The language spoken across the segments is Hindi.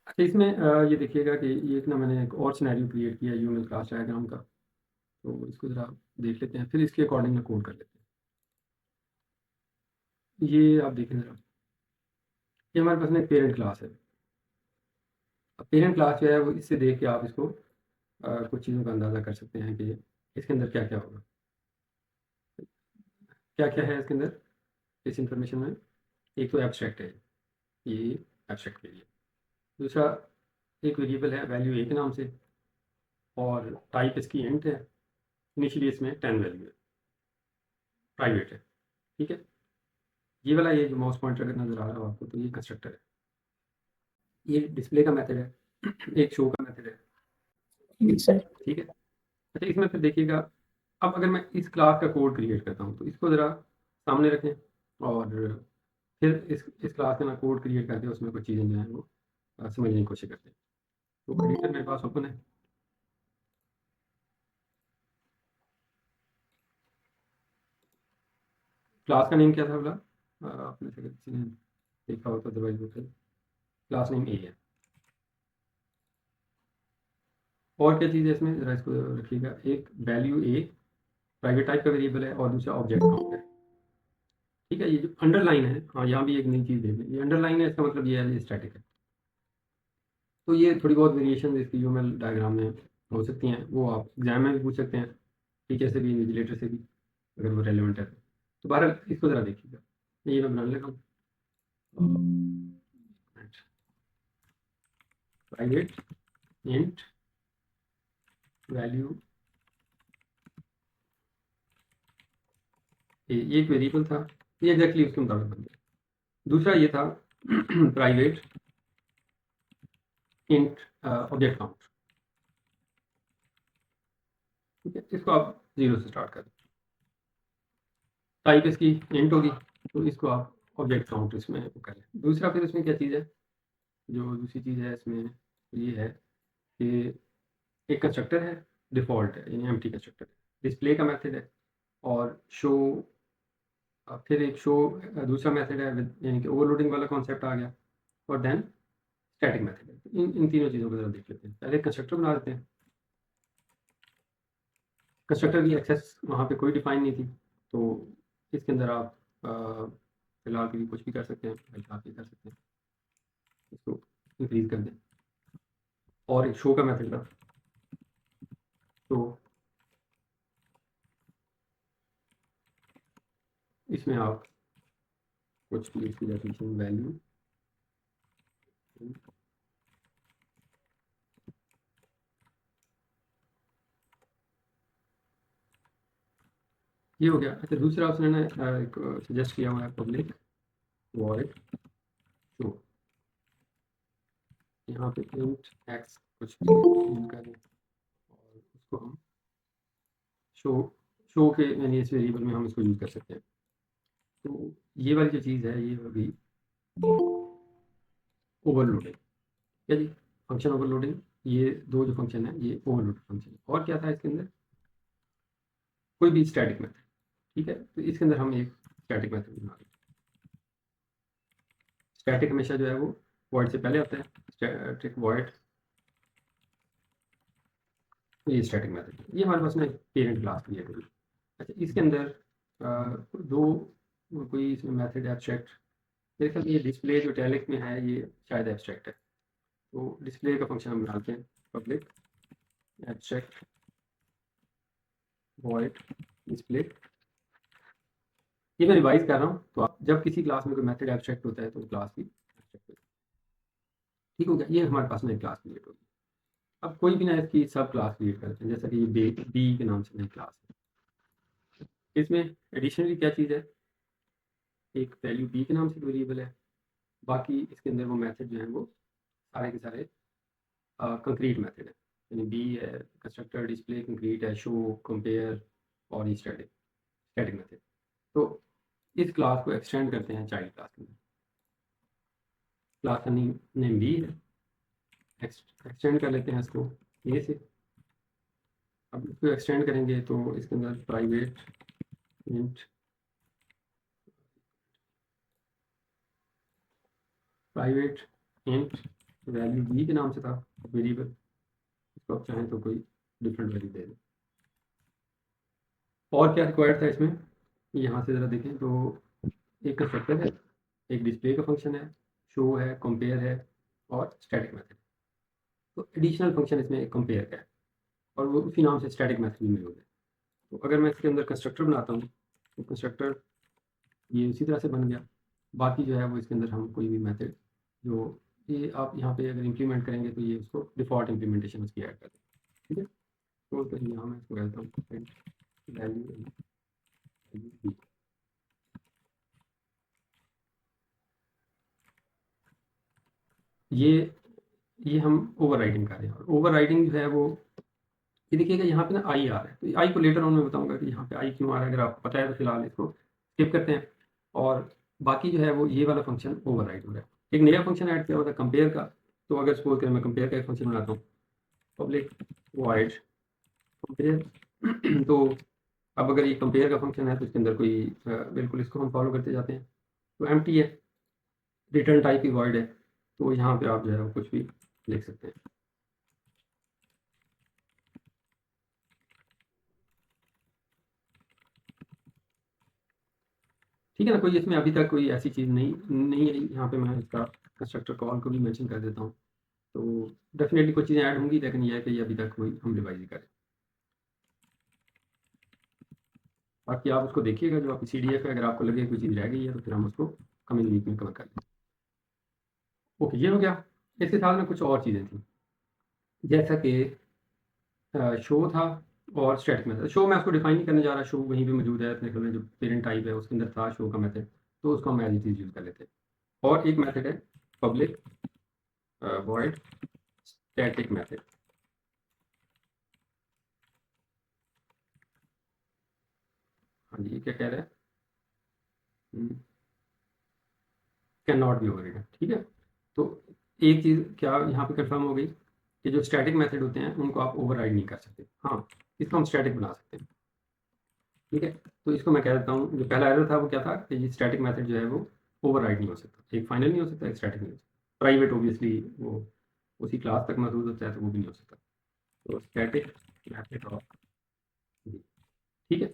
अच्छा इसमें ये देखिएगा कि ये एक ना मैंने एक और सिनेरियो क्रिएट किया यूमल क्लास डायग्राम का, तो इसको ज़रा देख लेते हैं, फिर इसके अकॉर्डिंग ना कोड कर लेते हैं। ये आप देखें ज़रा, ये हमारे पास ना एक पेरेंट क्लास है। अब पेरेंट क्लास जो है वो इससे देख के आप इसको कुछ चीज़ों का अंदाज़ा कर सकते हैं कि इसके अंदर क्या-क्या होगा। क्या-क्या है इसके अंदर इस इन्फॉर्मेशन में? एक तो एब्स्ट्रैक्ट है, ये एब्स्ट्रैक्ट के लिए। दूसरा एक वेरिएबल है वैल्यू ए के नाम से और टाइप इसकी इंट है। इनिशियली इसमें 10 वैल्यू है, प्राइवेट है, ठीक है? ये वाला ये जो माउस पॉइंटर अगर नज़र आ रहा हो आपको तो ये कंस्ट्रक्टर है। ये डिस्प्ले का मेथड है, एक शो का मेथड है, सर। ठीक है? अच्छा इसमें फिर देखिएगा, अब अगर मैं इस क्लास का कोड क्रिएट करता हूँ तो इसको ज़रा सामने रखें और फिर इस क्लास का मैं कोड क्रिएट करके उसमें कुछ चीज़ें जो हैं वो समझने की कोशिश करते हैं। तो एडिटर मेरे पास ओपन है। क्लास का नेम क्या था बोला? आपने से किसी ने देखा हो तो अदरवाइज वो क्लास नेम ए है। और क्या चीज़ है इसमें ज़रा इसको रखिएगा, एक वैल्यू ए प्राइवेट टाइप का वेरिएबल है और दूसरा ऑब्जेक्ट काउंट है, ठीक है? ये जो अंडरलाइन है, हाँ यहाँ भी एक नई चीज़ देख लें, ये अंडरलाइन है, इसका मतलब ये है ये स्टैटिक है। तो ये थोड़ी बहुत वेरिएशन इसकी यूएमएल डायग्राम में हो सकती हैं, वो आप एग्जाम में भी पूछ सकते हैं, टीचर से भी इन्विजिलेटर से भी, अगर वो रेलिवेंट है तो बहरहाल इसको ज़रा देखिएगा। ये मैं बनाने लगा हूँ प्राइवेट इंट वैल्यू, ये एक वेरिएबल था, ये एग्जैक्टली उसके मुताबिक बन गया। दूसरा ये था प्राइवेट इंट ऑब्जेक्ट काउंट, ठीक है? इसको आप जीरो से स्टार्ट करें, टाइप इसकी इंट होगी तो इसको आप ऑब्जेक्ट काउंट इसमें वो करें। दूसरा फिर इसमें क्या चीज़ है, जो दूसरी चीज़ है इसमें ये है कि एक कंस्ट्रक्टर है, डिफ़ॉल्ट है यानी एम्प्टी कंस्ट्रक्टर है, डिस्प्ले का मेथड है और शो, फिर एक शो दूसरा मेथड है यानी कि ओवरलोडिंग वाला कॉन्सेप्ट आ गया और देन स्टैटिक मेथड है। इन इन तीनों चीज़ों को ज़रा देख लेते हैं। पहले कंस्ट्रक्टर बना देते हैं। कंस्ट्रक्टर की एक्सेस वहाँ पे कोई डिफाइन नहीं थी, तो इसके अंदर आप फिलहाल के लिए कुछ भी कर सकते हैं, फिलहाल ये कर सकते हैं, इसको इंक्रीज कर दें। और एक शो का मेथड था, तो इसमें आप कुछ भी इसकी डेफिनेशन वैल्यू, ये हो गया। अच्छा दूसरा उसने ना एक सजेस्ट किया हुआ है पब्लिक वॉइड शो, यहाँ पे इंट एक्स कुछ भी यूज करें और उसको हम शो शो के यानी इस वेरिएबल में हम इसको यूज़ कर सकते हैं। तो ये वाली जो चीज़ है ये होगी ओवरलोडिंग, क्या जी? फंक्शन ओवरलोडिंग, ये दो जो फंक्शन है ये ओवरलोड फंक्शन है। और क्या था इसके अंदर? कोई भी स्टैटिक मेथड, ठीक है? तो इसके अंदर हम एक स्टैटिक मेथड बना रहे हैं। स्टैटिक हमेशा जो है वो वॉइड से पहले आता है, स्टैटिक वॉइड, ये स्टैटिक मेथड, ये हमारे पास ना पेरेंट क्लास क्रिएट होगी। अच्छा इसके अंदर दो कोई इसमें मेथड एब्स्ट्रैक्ट, मेरे ख्याल में ये डिस्प्ले जो टैलिक में है ये शायद एब्स्ट्रैक्ट है, तो डिस्प्ले का फंक्शन हम डालते हैं पब्लिक एब्स्ट्रैक्ट वॉइड डिस्प्ले। ये मैं रिवाइज कर रहा हूँ, तो आप जब किसी क्लास में कोई मेथड एब्स्ट्रैक्ट होता है तो क्लास भी एब्स्ट्रैक्ट होती है, ठीक हो गया? ये हमारे पास नई क्लास क्रिएट होगी। अब कोई भी ना इसकी सब क्लास क्रिएट करते हैं, जैसा कि ये बी के नाम से नई क्लास है। इसमें एडिशनली क्या चीज़ है, एक वैल्यू बी के नाम से वेरिएबल है, बाकी इसके अंदर वो मेथड जो है वो सारे के सारे कंक्रीट मेथड है, यानी बी है कंस्ट्रक्टर, डिस्प्ले कंक्रीट है, शो, कंपेयर और ये स्टैटिक स्टैटिक मेथड। तो इस क्लास को एक्सटेंड करते हैं चाइल्ड क्लास के अंदर। क्लास का नेम बी है, एक्सटेंड कर लेते हैं इसको ए से। अब इसको एक्सटेंड करेंगे तो इसके अंदर private int private int value B के नाम से था वेरिएबल, इसको आप चाहें तो कोई डिफरेंट वैल्यू दे दें। और क्या रिक्वायर्ड था इसमें, यहाँ से ज़रा देखें तो एक कंस्ट्रक्टर है, एक डिस्प्ले का फंक्शन है, शो है, कंपेयर है और स्टैटिक मेथड। तो एडिशनल फंक्शन इसमें एक कंपेयर का है और वो उसी नाम से स्टैटिक मेथड भी मिल है। तो अगर मैं इसके अंदर कंस्ट्रक्टर बनाता हूँ तो कंस्ट्रक्टर ये उसी तरह से बन गया। बाकी जो है वो इसके अंदर हम कोई भी मेथड जो ये आप यहाँ पे अगर इम्प्लीमेंट करेंगे तो ये उसको डिफ़ॉल्ट इम्प्लीमेंटेशन उसकी ऐड कर दें। ठीक है, तो यहाँ मैं इसको कहता हूँ वैल्यू ये हम ओवर राइडिंग कर रहे हैं और ओवर राइडिंग जो है वो ये देखिएगा यहाँ पे ना आई आ रहा है, तो आई को लेटर ऑन मैं बताऊंगा कि यहाँ पे आई क्यों आ रहा है। अगर आपको पता है तो फिलहाल इसको स्किप करते हैं और बाकी जो है वो ये वाला फंक्शन ओवर राइड हो रहा है। एक नया फंक्शन ऐड किया हुआ था कंपेयर का, तो अगर सपोज करें मैं कंपेयर का एक फंक्शन बनाता हूँ पब्लिक वॉइड कंपेयर तो अब अगर ये कंपेयर का फंक्शन है तो इसके अंदर कोई बिल्कुल इसको हम फॉलो करते जाते हैं। तो एम्प्टी है, रिटर्न टाइप ही वॉइड है, तो यहाँ पे आप जो है वो कुछ भी लिख सकते हैं। ठीक है ना, कोई इसमें अभी तक कोई ऐसी चीज़ नहीं नहीं आई। यहाँ पे मैं इसका कंस्ट्रक्टर कॉल को भी मेंशन कर देता हूँ। तो डेफिनेटली कुछ चीज़ें ऐड होंगी, लेकिन ये है कि ये अभी तक कोई हम रिवाइज ही करें। बाकी आप उसको देखिएगा जो आपकी CDF है, अगर आपको लगे कोई चीज़ रह गई है तो फिर हम उसको कमिंग वीक में कवर कर लें। ओके, ये हो गया। इसके साथ में कुछ और चीज़ें थी, जैसा कि शो था और स्टैटिक मेथड। शो मैं उसको डिफाइन नहीं करने जा रहा, शो वहीं पे मौजूद है अपने में जो पेरेंट टाइप है उसके अंदर था शो का मेथड, तो उसको हम एज इट इज़ यूज़ कर लेते हैं। और एक मेथड है पब्लिक वॉइड स्टैटिक मेथड। हाँ जी, क्या कह रहा है, कैन नॉट बी ओवररिडन। ठीक है, तो एक चीज़ क्या यहाँ पे कंफर्म हो गई कि जो स्टैटिक मेथड होते हैं उनको आप ओवरराइड नहीं कर सकते। हाँ, इसको हम स्टैटिक बना सकते हैं। ठीक है, तो इसको मैं कह देता हूँ, जो पहला एरर था वो क्या था कि ये स्टैटिक मेथड जो है वो ओवरराइड नहीं हो सकता। एक फाइनल नहीं हो सकता, एक स्टैटिक नहीं हो सकता। प्राइवेट ऑब्वियसली वो उसी क्लास तक महदूद होता है, तो वो भी नहीं हो सकता। तो स्टैटिक मेथड ऑफ, ठीक है।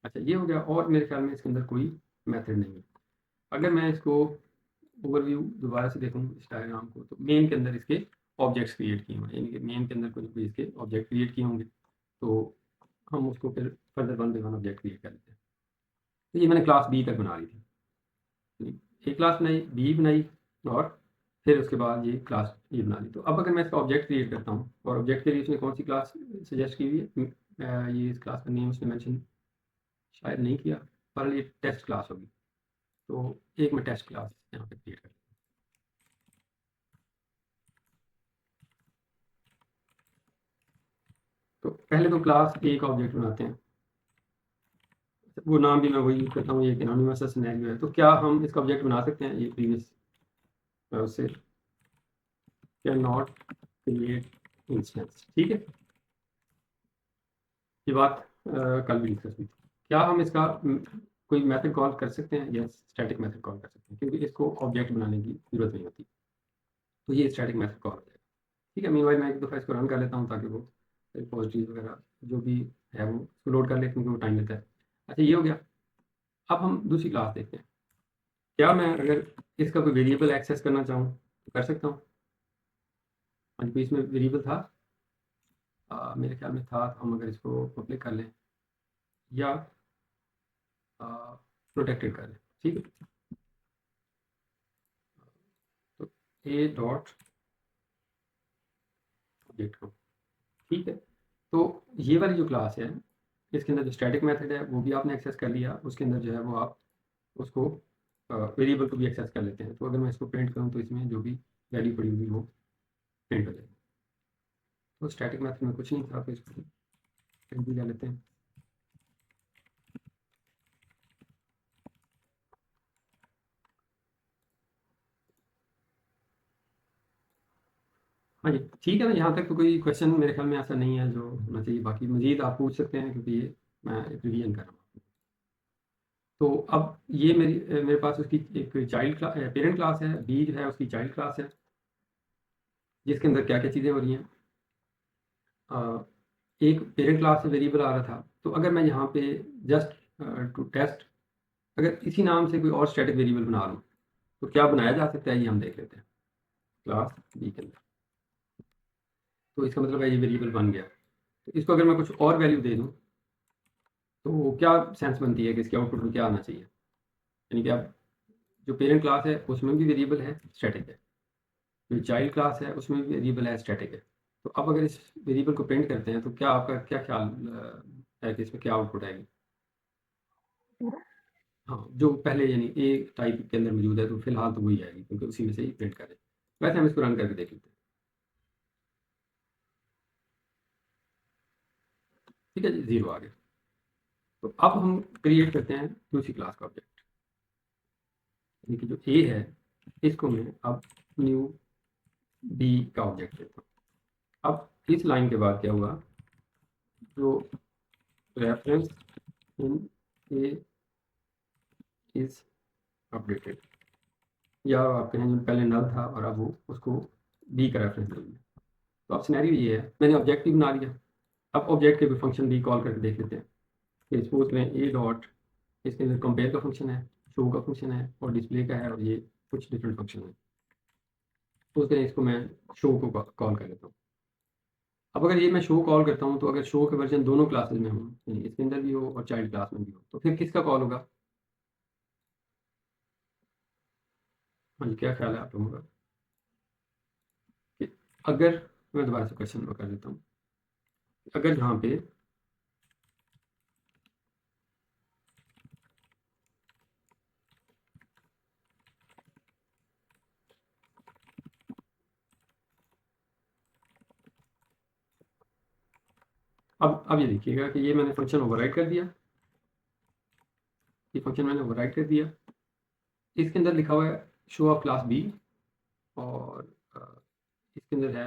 अच्छा, ये हो गया और मेरे ख्याल में इसके अंदर कोई मेथड नहीं है। अगर मैं इसको ओवरव्यू दोबारा से देखूँ इस डायग्राम को, तो मेन के अंदर इसके ऑब्जेक्ट्स क्रिएट किए हुए हैं, यानी कि मेन के अंदर कोई इसके ऑब्जेक्ट क्रिएट किए होंगे, तो हम उसको फिर further one by one object create कर लेते हैं। तो ये मैंने क्लास बी तक बना ली थी, एक क्लास बनाई, बी बनाई और फिर उसके बाद ये क्लास ये बना ली। तो अब अगर मैं इसका ऑब्जेक्ट क्रिएट करता हूँ और ऑब्जेक्ट के लिए उसने कौन सी क्लास सजेस्ट की हुई है, ये इस क्लास का नेम उसने मेंशन शायद नहीं किया, पर ये टेस्ट क्लास होगी। तो एक मैं टेस्ट क्लास यहाँ पे क्रिएट कर, तो पहले तो क्लास ए का ऑब्जेक्ट बनाते हैं। वो नाम भी मैं वही यूज़ करता हूँ, ये एक एनोनिमस सिनेरियो है। तो क्या हम इसका ऑब्जेक्ट बना सकते हैं, ये प्रीवियस उससे कैन नॉट क्रिएट इंस्टेंस। ठीक है, ये बात कल भी डिस्कस हुई थी। क्या हम इसका कोई मेथड कॉल कर सकते हैं? यस, स्टैटिक मेथड कॉल कर सकते हैं, क्योंकि इसको ऑब्जेक्ट बनाने की जरूरत नहीं होती। तो ये स्टैटिक मेथड कॉल हो जाएगा। ठीक है, मीनवाइल मैं एक दफ़ा इसको रन कर लेता हूँ ताकि वो रिपोजिटरीज वगैरह जो भी है वो उसको लोड कर ले, क्योंकि वो टाइम लेता है। अच्छा, ये हो गया। अब हम दूसरी क्लास देखते हैं। क्या मैं अगर इसका कोई वेरिएबल एक्सेस करना चाहूँ तो कर सकता हूँ? हाँ जी, इसमें वेरिएबल था, मेरे ख्याल में था। तो हम अगर इसको पब्लिक कर लें या प्रोटेक्टेड कर लें, ठीक है। तो ए डॉट ऑब्जेक्ट को, ठीक है। तो ये वाली जो क्लास है इसके अंदर जो स्टैटिक मेथड है वो भी आपने एक्सेस कर लिया, उसके अंदर जो है वो आप उसको वेरिएबल को भी एक्सेस कर लेते हैं। तो अगर मैं इसको प्रिंट करूँ तो इसमें जो भी वैल्यू पड़ी हुई वो प्रिंट हो जाएगी। तो स्टैटिक मेथड में कुछ नहीं था, तो इसको प्रिंट भी कर लेते हैं। हाँ जी, ठीक है ना, यहाँ तक तो कोई क्वेश्चन मेरे ख्याल में ऐसा नहीं है जो होना चाहिए। बाकी मज़ीद आप पूछ सकते हैं, क्योंकि ये मैं रिवीजन कर रहा हूँ। तो अब ये मेरे पास उसकी एक चाइल्ड क्लास पेरेंट क्लास है, बी जो है उसकी चाइल्ड क्लास है। जिसके अंदर क्या क्या चीज़ें हो रही हैं। एक पेरेंट क्लास से वेरिएबल आ रहा था, तो अगर मैं यहाँ पे जस्ट टू टेस्ट अगर इसी नाम से कोई और स्टैटिक वेरिएबल बना लूँ तो क्या बनाया जा सकता है, ये हम देख लेते हैं क्लास बी के अंदर। तो इसका मतलब है ये वेरिएबल बन गया। तो इसको अगर मैं कुछ और वैल्यू दे दूँ तो क्या सेंस बनती है कि इसके आउटपुट में क्या आना चाहिए। यानी कि अब जो पेरेंट क्लास है उसमें भी वेरिएबल है, स्टैटिक है। जो चाइल्ड क्लास है उसमें भी वेरिएबल है, स्टैटिक है। तो अब अगर इस वेरिएबल को प्रिंट करते हैं तो क्या आपका क्या ख्याल है कि इसमें क्या आउटपुट आएगी। हाँ, जो पहले यानी ए टाइप के अंदर मौजूद है तो फिलहाल तो वही आएगी क्योंकि उसी में से ही प्रिंट करें। वैसे हम इसको रन करके देख लेते हैं। ठीक है जी, 0 आ गया। तो अब हम क्रिएट करते हैं दूसरी क्लास का ऑब्जेक्ट, यानी कि जो ए है इसको मैं अब न्यू बी का ऑब्जेक्ट देता हूँ। अब इस लाइन के बाद क्या हुआ, जो reference in A is updated, या आप कहें जो पहले नल था और अब वो उसको बी का रेफरेंस दे दिया। तो अब सिनेरियो ये है, मैंने ऑब्जेक्ट भी बना लिया। अब ऑब्जेक्ट के भी फंक्शन भी कॉल करके देख लेते हैं कि सपोज करें ए डॉट, इसके अंदर कंपेयर का फंक्शन है, शो का फंक्शन है और डिस्प्ले का है और ये कुछ डिफरेंट फंक्शन है। सपोज करें इसको मैं शो को कॉल कर लेता हूँ। अब अगर ये मैं शो कॉल करता हूँ तो अगर शो का वर्जन दोनों क्लासेस में हो, यानी इसके अंदर भी हो और चाइल्ड क्लास में भी हो, तो फिर किसका कॉल होगा। हाँ जी, क्या ख्याल है आप लोगों का कि अगर मैं दोबारा से क्वेश्चन कर देता हूँ, अगर यहाँ पे अब ये देखिएगा कि ये मैंने फंक्शन ओवरराइड कर दिया, ये फंक्शन मैंने ओवरराइड कर दिया। इसके अंदर लिखा हुआ है शो ऑफ क्लास बी और इसके अंदर है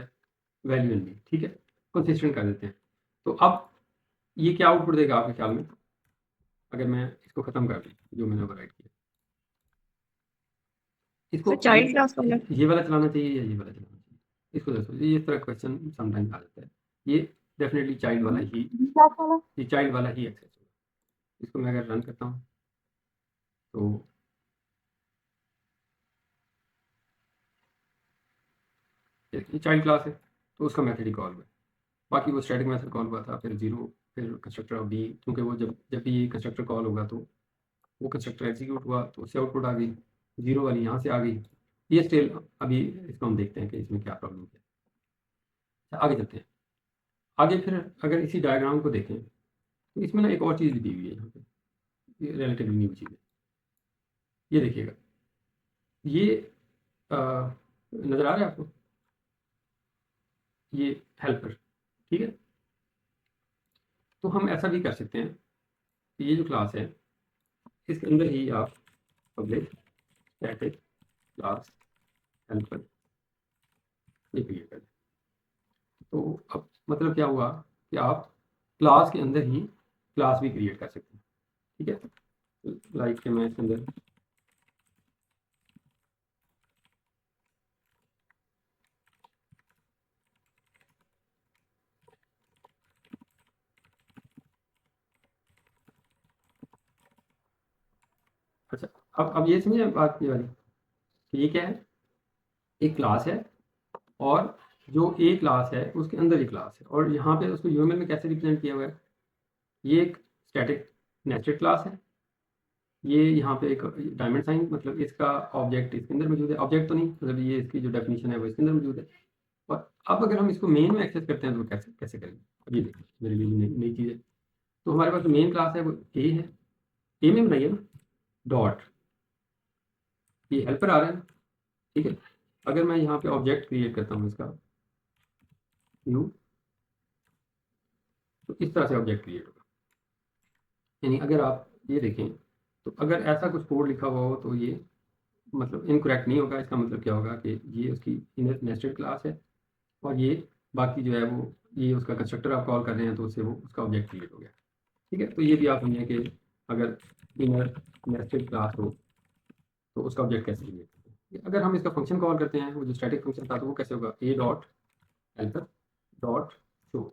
वैल्यू एन बी। ठीक है, कंसिस्टेंट कर देते हैं। तो अब ये क्या आउटपुट देगा आपके ख्याल में, अगर मैं इसको खत्म कर दूँ जो मैंने ओवरराइड किया। इसको चाइल्ड क्लास वाला ये वाला चलाना चाहिए या ये वाला चलाना चाहिए, इसको देखो, ये इस तरह क्वेश्चन समटाइम्स आ जाता है। ये डेफिनेटली चाइल्ड वाला ही, क्लास वाला ये चाइल्ड वाला ही एक्सेस होगा। इसको मैं अगर रन करता हूँ तो ये चाइल्ड क्लास है तो उसका मेथड ही कॉल हुआ। बाकी वो स्टैटिक मेथड कॉल हुआ था, फिर 0, फिर कंस्ट्रक्टर ऑफ बी, क्योंकि वो जब जब भी ये कंस्ट्रक्टर कॉल होगा तो वो कंस्ट्रक्टर एग्जीक्यूट हुआ तो उससे आउटपुट आ गई, 0 वाली यहाँ से आ गई। ये स्टिल अभी इसको हम देखते हैं कि इसमें क्या प्रॉब्लम है। आगे चलते हैं। आगे फिर अगर इसी डायग्राम को देखें तो इसमें ना एक और चीज़ दी हुई है यहाँ पे, ये रिलेटिवली न्यू चीज़ है। ये देखिएगा, ये नज़र आ रहा है आपको, ये हेल्पर। ठीक है, तो हम ऐसा भी कर सकते हैं कि ये जो क्लास है इसके अंदर ही आप पब्लिक स्टैटिक क्लास हेल्पर ये क्रिएट कर दें। तो अब मतलब क्या हुआ कि आप क्लास के अंदर ही क्लास भी क्रिएट कर सकते हैं। ठीक है, लाइक के मैं इसके अंदर अच्छा, अब ये समझे बात ये वाली कि ये क्या है, एक क्लास है और जो ए क्लास है उसके अंदर ही क्लास है, और यहाँ पे उसको यूएमएल में कैसे रिप्रेजेंट किया हुआ है, ये एक स्टैटिक नेस्टेड क्लास है। ये यहाँ पे एक डायमंड साइन, मतलब इसका ऑब्जेक्ट इसके अंदर मौजूद है, ऑब्जेक्ट तो नहीं, मतलब ये इसकी जो डेफिनेशन है वो इसके अंदर मौजूद है। और अब अगर हम इसको मेन में एक्सेस करते हैं तो कैसे कैसे करेंगे, अब ये देखिए मेरे लिए नई चीज़ है। तो हमारे पास जो मेन क्लास है वो ए है, ए में बनाइए ना डॉट, ये हेल्पर आ रहा है। ठीक है, अगर मैं यहाँ पे ऑब्जेक्ट क्रिएट करता हूँ इसका न्यू, तो इस तरह से ऑब्जेक्ट क्रिएट होगा। यानी अगर आप ये देखें तो अगर ऐसा कुछ कोड लिखा हुआ हो तो ये मतलब इनकरेक्ट नहीं होगा। इसका मतलब क्या होगा कि ये उसकी नेस्टेड क्लास है और ये बाकी जो है वो ये उसका कंस्ट्रक्टर आप कॉल कर रहे हैं तो उससे वो उसका ऑब्जेक्ट क्रिएट हो गया। ठीक है, तो ये भी आप समझें कि अगर इनर नेस्टेड क्लास हो तो उसका ऑब्जेक्ट कैसे क्रिएट होगा। अगर हम इसका फंक्शन कॉल करते हैं, वो जो स्टैटिक फंक्शन था, तो वो कैसे होगा, ए डॉट हेल्पर डॉट शो।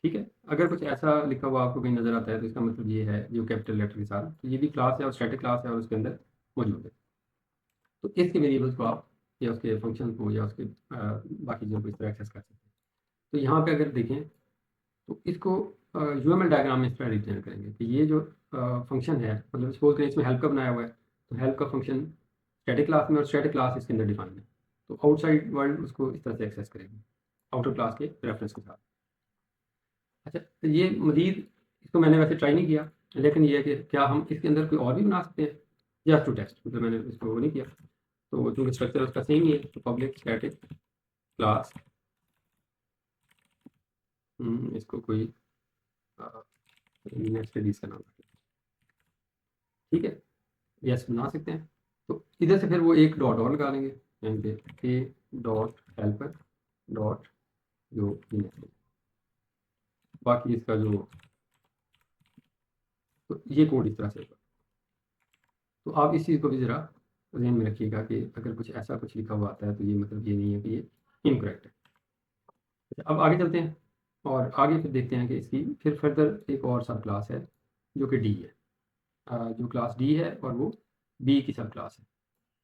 ठीक है, अगर कुछ ऐसा लिखा हुआ आपको कहीं नज़र आता है तो इसका मतलब ये है, जो कैपिटल लेटर के साथ, तो ये भी क्लास है और स्टैटिक क्लास है और उसके अंदर मौजूद है। तो इसके वेरिएबल्स को आप या उसके फंक्शन को या उसके बाकी चीज़ों को इस तरह एक्सेस कर सकते हैं। तो यहाँ पे अगर देखें तो इसको यूएमएल डायग्राम में इस तरह रिप्रेजेंट करेंगे कि ये जो फंक्शन है, मतलब सपोज करें इसमें हेल्प का बनाया हुआ है, तो हेल्प का फंक्शन स्टैटिक क्लास में और स्टैटिक क्लास इसके अंदर डिफाइन है। तो आउटसाइड वर्ल्ड उसको इस तरह से एक्सेस करेगी आउटर क्लास के रेफरेंस के साथ। अच्छा, तो ये मजीद, इसको मैंने वैसे ट्राई नहीं किया, लेकिन ये है कि क्या हम इसके अंदर कोई और भी बना सकते हैं, जस्ट टू टेस्ट, मतलब मैंने इसको वो नहीं किया। तो चूँकि स्ट्रक्चर उसका सेम ही है, तो पब्लिक स्टैटिक क्लास, इसको कोई नेक्स्ट सीरीज का नाम रखें, ठीक है, यस बना सकते हैं। तो इधर से फिर वो एक डॉट और लगा लेंगे, यानी कि ए डॉट हेल्पर डॉट जो बाकी इसका जो, तो ये कोड इस तरह से होगा। तो आप इस चीज़ को भी ज़रा ध्यान में रखिएगा कि अगर कुछ ऐसा कुछ लिखा हुआ आता है तो ये मतलब ये नहीं है कि ये इनकरेक्ट है। अच्छा, अब आगे चलते हैं और आगे फिर देखते हैं कि इसकी फिर फर्दर एक और सब क्लास है जो कि डी है। जो क्लास डी है और वो बी की सब क्लास है,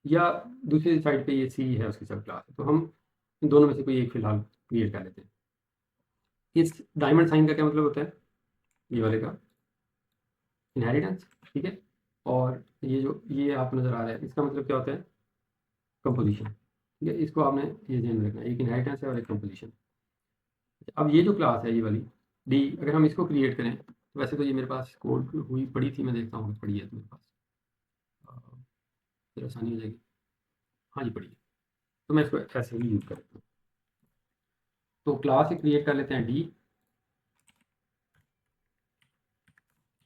या दूसरी साइड पे ये सी है उसकी सब क्लास है। तो हम इन दोनों में से कोई एक फ़िलहाल क्रिएट कर लेते हैं। इस डायमंड साइन का क्या मतलब होता है, ये वाले का इनहेरिटेंस, ठीक है। और ये जो ये आपको नज़र आ रहा है, इसका मतलब क्या होता है, कंपोजिशन, ठीक है। इसको आपने ये ध्यान में रखना है, एक इनहेरिटेंस है और एक कंपोजिशन। अब ये जो क्लास है ये वाली डी, अगर हम इसको क्रिएट करें, तो वैसे तो ये मेरे पास कोड हुई पड़ी थी, मैं देखता हूँ पड़ी है तो मेरे पास, फिर आसानी हो जाएगी। हाँ जी पड़ी है, तो मैं इसको ऐसे ही यूज़ कर लेता हूँ। तो क्लास ही क्रिएट कर लेते हैं डी,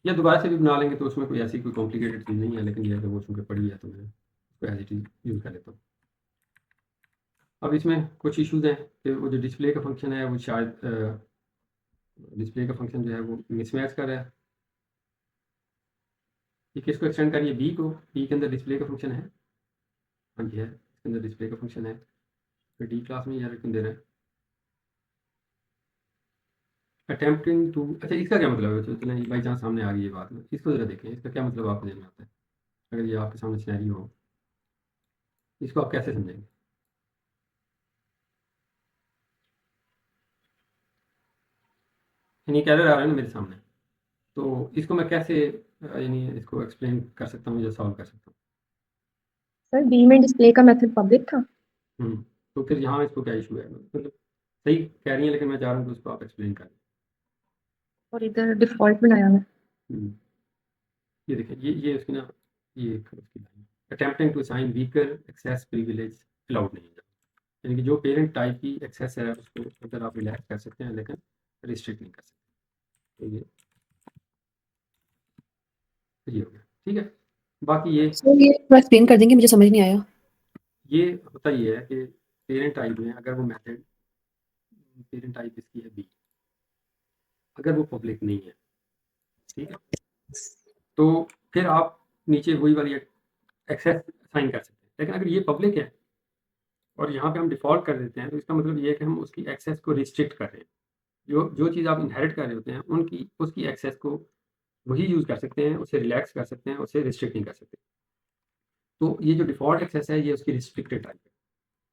या दोबारा से भी बना लेंगे तो उसमें कोई ऐसी कोई कॉम्प्लिकेटेड चीज़ नहीं है, लेकिन ये अगर वो चूँकि पड़ी है तो मैं उसको एज इट इज़ यूज़ कर लेता हूँ। अब इसमें कुछ इश्यूज़ हैं कि वो जो डिस्प्ले का फंक्शन है वो शायद डिस्प्ले का फंक्शन जो है वो मिसमैच कर रहा है। ये किसको एक्सटेंड करिए, बी को, बी के अंदर डिस्प्ले का फंक्शन है, हाँ जी है, इसके अंदर डिस्प्ले का फंक्शन है, फिर डी क्लास में यार क्यों दे रहे हैं अटेम्प्टिंग टू। अच्छा, इसका क्या मतलब है, चलो बाई चांस सामने आ गई ये बात, इसको ज़रा देखें, इसका क्या मतलब आपको ध्यान में आता है, अगर ये आपके सामने सिनेरियो हो, इसको आप कैसे समझेंगे। यानी कैरर आ रहा है ना मेरे सामने, तो इसको मैं कैसे यानी इसको एक्सप्लेन कर सकता हूँ या सॉल्व कर सकता सर बी में डिस्प्ले का मेथड पब्लिक था। हूँ। तो फिर यहाँ इसको क्या इशू है, मतलब सही कह रही है, लेकिन मैं चाह रहा हूँ कि उसको आप एक्सप्लेन करें। और इधर डिफॉल्ट बनाया हुआ है। हम्म, ये देखिए, ये उसकी ना, ये एक उसकी line, attempting to assign weaker access privilege allowed नहीं है, यानी कि जो पेरेंट टाइप की एक्सेस है उसको अगर आप रिलैक्स कर सकते हैं लेकिन रिस्ट्रिक्ट नहीं कर सकते। तो ये हो गया, ठीक है। बाकी सर ये थोड़ा एक्सप्लेन कर देंगे, मुझे समझ नहीं आया। ये होता ये है कि पेरेंट टाइप में अगर वो मेथड, पेरेंट टाइप इसकी है बी, अगर वो पब्लिक नहीं है, ठीक है, तो फिर आप नीचे वही वाली एक्सेस असाइन कर सकते हैं। लेकिन अगर ये पब्लिक है और यहाँ पे हम डिफ़ॉल्ट कर देते हैं, तो इसका मतलब ये है कि हम उसकी एक्सेस को रिस्ट्रिक्ट कर रहे हैं। जो जो चीज़ आप इनहेरिट कर रहे होते हैं उनकी उसकी एक्सेस को वही यूज़ कर सकते हैं, उसे रिलैक्स कर सकते हैं, उसे रिस्ट्रिक्ट नहीं कर सकते। तो ये जो डिफ़ॉल्ट एक्सेस है ये उसकी रिस्ट्रिक्टेड टाइप है।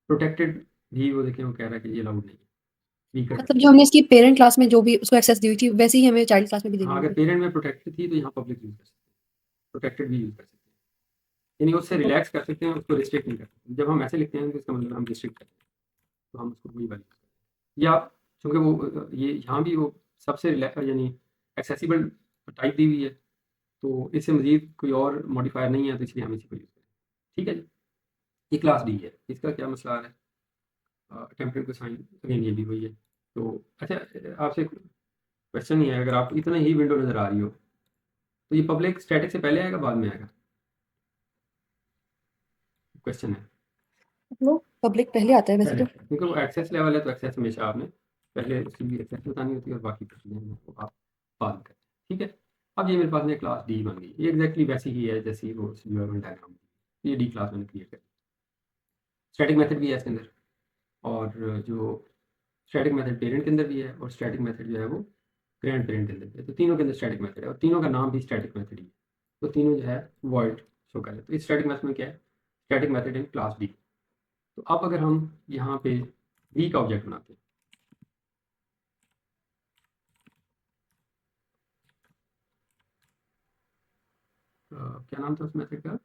प्रोटेक्टेड भी वो देखें, वो कह रहा है कि ये अलाउड नहीं है, वीकर टाइप। मतलब जो हमने इसकी पेरेंट क्लास में जो भी उसको एक्सेस दी हुई थी वैसे ही हमें चाइल्ड क्लास में भी देनी हाँ, अगर होगी। पेरेंट में प्रोटेक्टेड थी तो यहाँ पब्लिक यूज़ कर सकते हैं, प्रोटेक्टेड भी यूज़ कर सकते हैं, यानी उससे रिलैक्स कर सकते हैं, उसको रिस्ट्रिक्ट नहीं कर सकते। जब हम ऐसे लिखते हैं तो इसका मतलब हम रिस्ट्रिक्ट करते हैं, तो हम उसको वही वाली यूज़ करते हैं। या चूँकि वो ये यहाँ भी वो सबसे यानी एक्सेसिबल टाइप दी हुई है, तो इससे मज़ीद कोई और मॉडिफायर नहीं है, तो इसलिए हम इसी को यूज़ करें। ठीक है जी, ये क्लास डी है, इसका क्या मसला आ रहा है, अटेम्प्टेड टू साइन, अगेन ये भी वही है। तो अच्छा, आपसे क्वेश्चन ही है, अगर आपको इतना ही विंडो नज़र आ रही हो तो ये पब्लिक स्टैटिक से पहले आएगा बाद में आएगा, क्वेश्चन है। वो पब्लिक पहले आता है वैसे पहले तो। आता है, क्योंकि वो एक्सेस लेवल है, तो एक्सेस हमेशा आपने पहले उसकी भी एक्सेस बतानी होती है और बाकी प्रोसीजर को आप बाद में करते हैं, ठीक है। अब ये मेरे पास में क्लास डी बन गई, ये एग्जैक्टली वैसी ही है जैसी वो यूआरएल डायग्राम थी, ये डी क्लास मैंने क्रिएट कर दी। स्टैटिक मेथड भी है इसके अंदर, और जो स्टैटिक मेथड पेरेंट के अंदर भी है, और स्टैटिक मेथड जो है वो ग्रैंड पेरेंट के अंदर भी है। तो तीनों के अंदर स्टैटिक मेथड है, और तीनों का नाम भी स्टैटिक मेथड ही है। तो तीनों जो है वॉइड शो कर रहे हैं। तो इस स्टैटिक मेथड में क्या है, static method in class B. तो अब अगर हम यहाँ पे बी का ऑब्जेक्ट बनाते हैं, क्या नाम था उस मेथड का,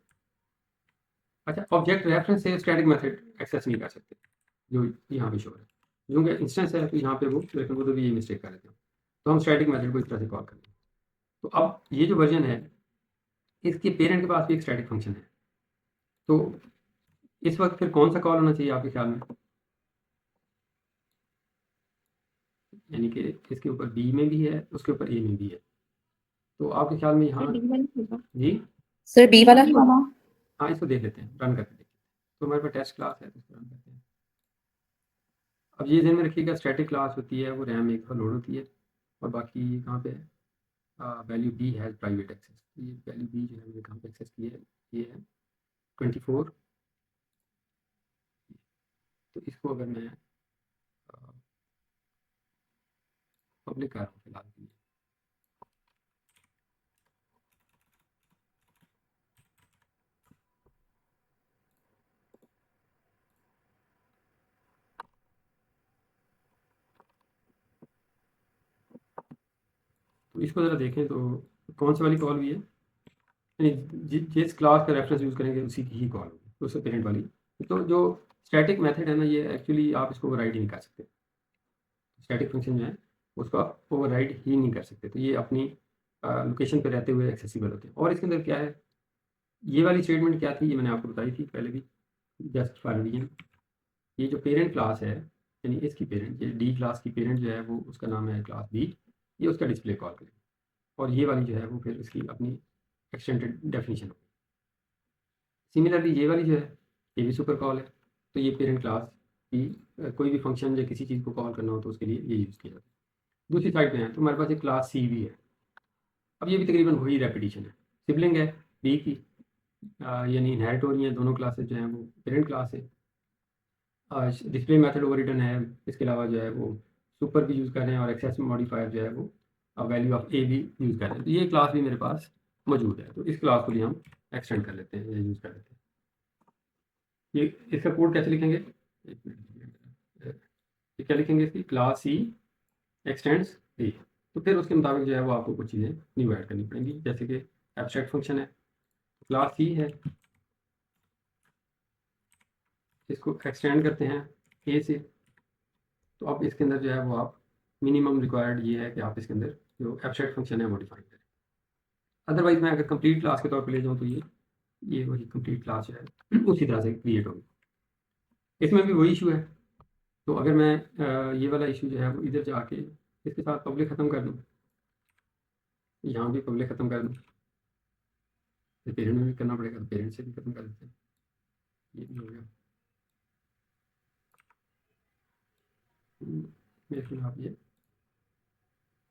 अच्छा, ऑब्जेक्ट रेफरेंस से स्टैटिक मेथड एक्सेस नहीं कर सकते, जो यहाँ पे शो है। क्योंकि इंस्टेंस है तो यहाँ पे वो, लेकिन वो तो भी ये मिस्टेक कर लेते हैं। तो हम स्टैटिक मेथड को इस तरह से कॉल करेंगे। तो अब ये जो वर्जन है, इसके पेरेंट के पास भी एक स्टैटिक फंक्शन है। तो इस वक्त फिर कौन सा कॉल होना चाहिए आपके ख्याल में, यानी कि इसके ऊपर बी में भी है, उसके ऊपर ए में भी है। तो आपके ख्याल में यहाँ जी, सर बी वाला हाँ, इसको देख लेते हैं, रन करके देखते हैं। तो हमारे पास टेस्ट क्लास है, तो इसको रन करते हैं। अब ये ध्यान में रखिएगा, स्टैटिक क्लास होती है वो रैम एक लोड होती है, और बाकी कहाँ पे है, value B has private access. ये वैल्यू बी जो है मैंने कहाँ पे एक्सेस की है, ये है 24। तो इसको अगर मैं पब्लिक कर रहा हूँ फिलहाल के लिए, तो इसको ज़रा देखें तो कौन सी वाली कॉल हुई है, यानी जिस क्लास का रेफरेंस यूज़ करेंगे उसी की ही कॉल होगी, तो उससे पेरेंट वाली। तो जो स्टैटिक मेथड है ना, ये एक्चुअली आप इसको ओवरराइड ही नहीं कर सकते। स्टैटिक फंक्शन जो है उसका ओवरराइड ही नहीं कर सकते। तो ये अपनी लोकेशन पे रहते हुए एक्सेसिबल होते हैं। और इसके अंदर क्या है, ये वाली स्टेटमेंट क्या थी, ये मैंने आपको बताई थी पहले भी, जस्ट फॉर रिवीजन। ये जो पेरेंट क्लास है, यानी इसकी पेरेंट, ये डी क्लास की पेरेंट जो है वो, उसका नाम है क्लास बी, ये उसका डिस्प्ले कॉल करेगी। और ये वाली जो है वो फिर इसकी अपनी एक्सटेंडेड डेफिनेशन होगी। सिमिलरली ये वाली जो है, ये भी सुपर कॉल है। तो ये पेरेंट क्लास की कोई भी फंक्शन या किसी चीज़ को कॉल करना हो तो उसके लिए ये यूज़ किया जाता है। दूसरी साइड पे है तो हमारे पास एक क्लास सी भी है। अब ये भी तकरीबन वही रेपिटेशन है, सिबलिंग है बी की, यानी इनहेरिट हो रही हैं दोनों क्लासेस जो हैं वो पेरेंट क्लास है। डिस्प्ले मेथड ओवर रिटर्न है, इसके अलावा जो है वो सुपर भी यूज़ कर रहे हैं, और एक्सेस मॉडिफायर जो है वो वैल्यू ऑफ ए भी यूज़ कर रहे हैं। तो ये क्लास भी मेरे पास मौजूद है, तो इस क्लास को भी हम एक्सटेंड कर लेते हैं या यूज़ कर लेते हैं। ये इसका कोड कैसे लिखेंगे, एक मिनट, ये क्या लिखेंगे, इसकी क्लास सी एक्सटेंड्स ए। तो फिर उसके मुताबिक जो है वो आपको कुछ चीज़ें न्यू ऐड करनी पड़ेंगी, जैसे कि एब्स्ट्रैक्ट फंक्शन है, क्लास सी है, इसको एक्सटेंड करते हैं ए से। तो अब इसके अंदर जो है वो आप मिनिमम रिक्वायर्ड ये है कि आप इसके अंदर जो एब्स्ट्रैक्ट फंक्शन है मॉडिफाई करें। अदरवाइज मैं अगर कंप्लीट क्लास के तौर पे ले जाऊँ तो ये वही कंप्लीट क्लास जो है उसी तरह से क्रिएट होगी। इसमें भी वही इशू है। तो अगर मैं ये वाला इशू जो है वो इधर जाके इसके साथ पब्लिक ख़त्म कर दूँ, यहाँ भी पब्लिक ख़त्म कर दूँ, तो पेरेंट में भी करना पड़ेगा, तो पेरेंट से भी ख़त्म कर देते हैं, ये भी हो गया। मेरे ख्याल आप ये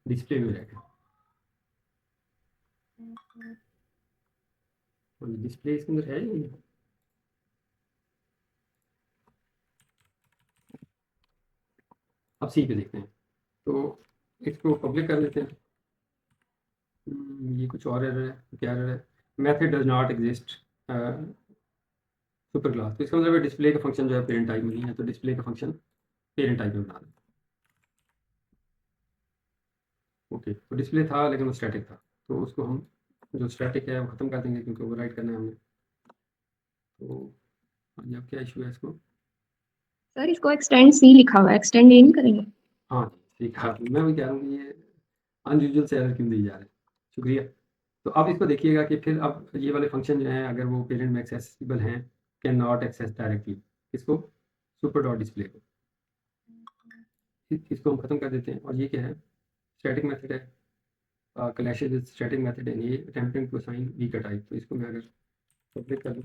डिस्प्ले में रहेगा, और डिस्प्ले इसके अंदर है ही नहीं। अब सी पे देखते हैं, तो इसको पब्लिक कर लेते हैं। ये कुछ और एरर है, क्या एरर है, method does not exist super class. तो इसका मतलब है डिस्प्ले का फंक्शन जो है पेरेंट टाइप में नहीं है, तो डिस्प्ले का फंक्शन पेरेंट टाइप में बना दें। ओके, तो डिस्प्ले था लेकिन वो स्टैटिक था, तो उसको हम जो स्टैटिक है वो ख़त्म कर देंगे, क्योंकि ओवरराइड करना है हमने। तो अब क्या इशू है इसको, सर इसको एक्सटेंड सी लिखा हुआ है, एक्सटेंड ए नहीं करेंगे? हाँ जी ठीक है, मैं भी कह रहा हूँ कि ये अनयूजुअल से एरर क्यों दी जा रहे हैं। शुक्रिया। तो अब इसको देखिएगा कि फिर अब ये वाले फंक्शन जो हैं अगर वो पेरेंट में एक्सेसिबल हैं, कैन नॉट एक्सेस डायरेक्टली, इसको सुपर डॉट डिस्प्ले को, इसको हम ख़त्म कर देते हैं। और ये क्या है, स्टैटिक मेथड है, clashes with static method and ये अटेम्प्टिंग टू असाइन वी का टाइप। तो इसको मैं अगर पब्लिक कर दूँ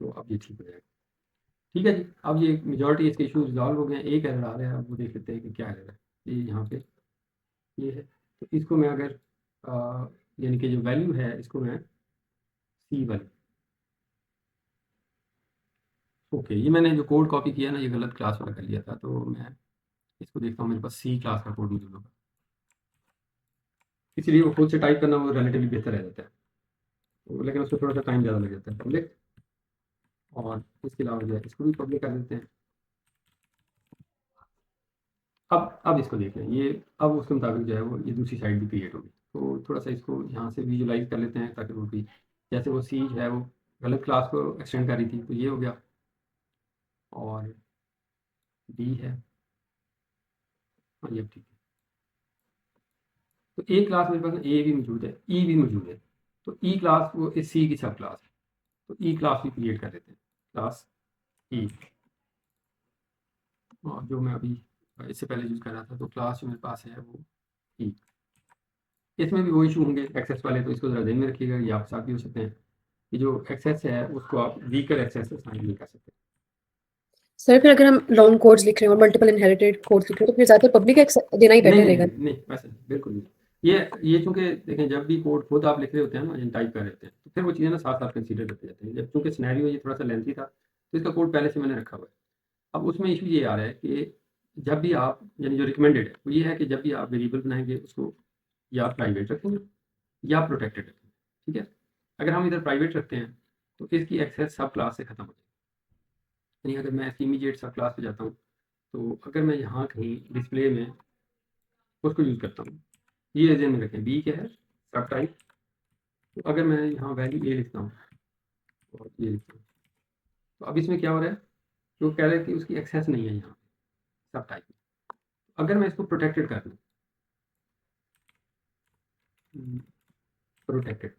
तो अब ये ठीक हो जाएगा। ठीक है जी, अब ये मेजॉरिटी इसके इशू रिजॉल्व हो गए हैं। एक एरर आ रहा है, अब वो देख लेते हैं कि क्या एरर है। ये यहाँ पे ये है, तो इसको मैं अगर यानी कि जो वैल्यू है इसको मैं सी वाली, ओके, ये मैंने जो कोड कॉपी किया ना, ये गलत क्लास वाला कर लिया था, तो मैं इसको देखता हूँ, मेरे पास सी क्लास का कोड मौजूद होगा, इसलिए वो खुद से टाइप करना वो रिलेटिवली बेहतर रह जाता है, तो लेकिन उसमें थोड़ा सा टाइम ज़्यादा लग जाता है। पब्लिक, और इसके अलावा जो है इसको भी पब्लिक कर देते हैं। अब इसको देख लें, ये अब उसके मुताबिक जो है वो ये दूसरी साइड भी क्रिएट होगी, तो थोड़ा सा इसको यहाँ से विजुलाइज कर लेते हैं, ताकि वो भी जैसे वो सी है वो गलत क्लास को एक्सटेंड कर रही थी, तो ये हो गया, और डी है, हाँ ये ठीक है। तो ए क्लास मेरे पास ए भी मौजूद है, ई भी मौजूद है, तो ई क्लास वो इस सी की सब क्लास है, तो ई क्लास भी क्रिएट कर देते हैं, क्लास ई। और जो मैं अभी इससे पहले यूज़ कर रहा था, तो क्लास जो मेरे पास है वो ई। इसमें भी वो इशू होंगे एक्सेस वाले, तो इसको ज़रा ध्यान में रखिएगा, ये आपके साथ भी हो सकते हैं कि जो एक्सेस है उसको आप वीकर एक्सेस असाइन नहीं कर सकते। सर फिर अगर हम लॉन्ग कोड्स लिख रहे हैं और मल्टीपल इनहेरिटेड कोड्स लिख रहे हैं तो फिर ज़्यादा पब्लिक देना ही नहीं बेटर नहीं रहेगा। नहीं नहीं, वैसे नहीं, बिल्कुल नहीं। ये चूंकि देखें, जब भी कोड खुद आप लिख रहे होते हैं ना, टाइप कर रहे होते हैं, तो फिर वो चीज़ें ना साथ साथ कंसीडर करते जाते हैं। जब चूंकि सिनेरियो ये थोड़ा सा लेंथी था, तो इसका कोड पहले से मैंने रखा हुआ है। अब उसमें इशू ये आ रहा है कि जब भी आप, यानी जो रिकमेंडेड है वो ये है कि जब भी आप वेरिएबल बनाएंगे उसको या प्राइवेट रखेंगे या प्रोटेक्टेड रखेंगे, ठीक है। अगर हम इधर प्राइवेट रखते हैं तो इसकी एक्सेस सब क्लास से खत्म हो जाएगी, यानी अगर मैं इसकी इमीडिएट सब क्लास पे जाता हूँ, तो अगर मैं यहाँ कहीं डिस्प्ले में उसको यूज़ करता हूँ, ये ध्यान में रखें, बी क्या है, सब टाइप। तो अगर मैं यहाँ वैल्यू ए लिखता हूँ और ये लिखता हूँ, तो अब इसमें क्या हो रहा है, जो कह रहे हैं कि उसकी एक्सेस नहीं है यहाँ सब टाइप में। अगर मैं इसको प्रोटेक्टेड कर दूँ, प्रोटेक्टेड,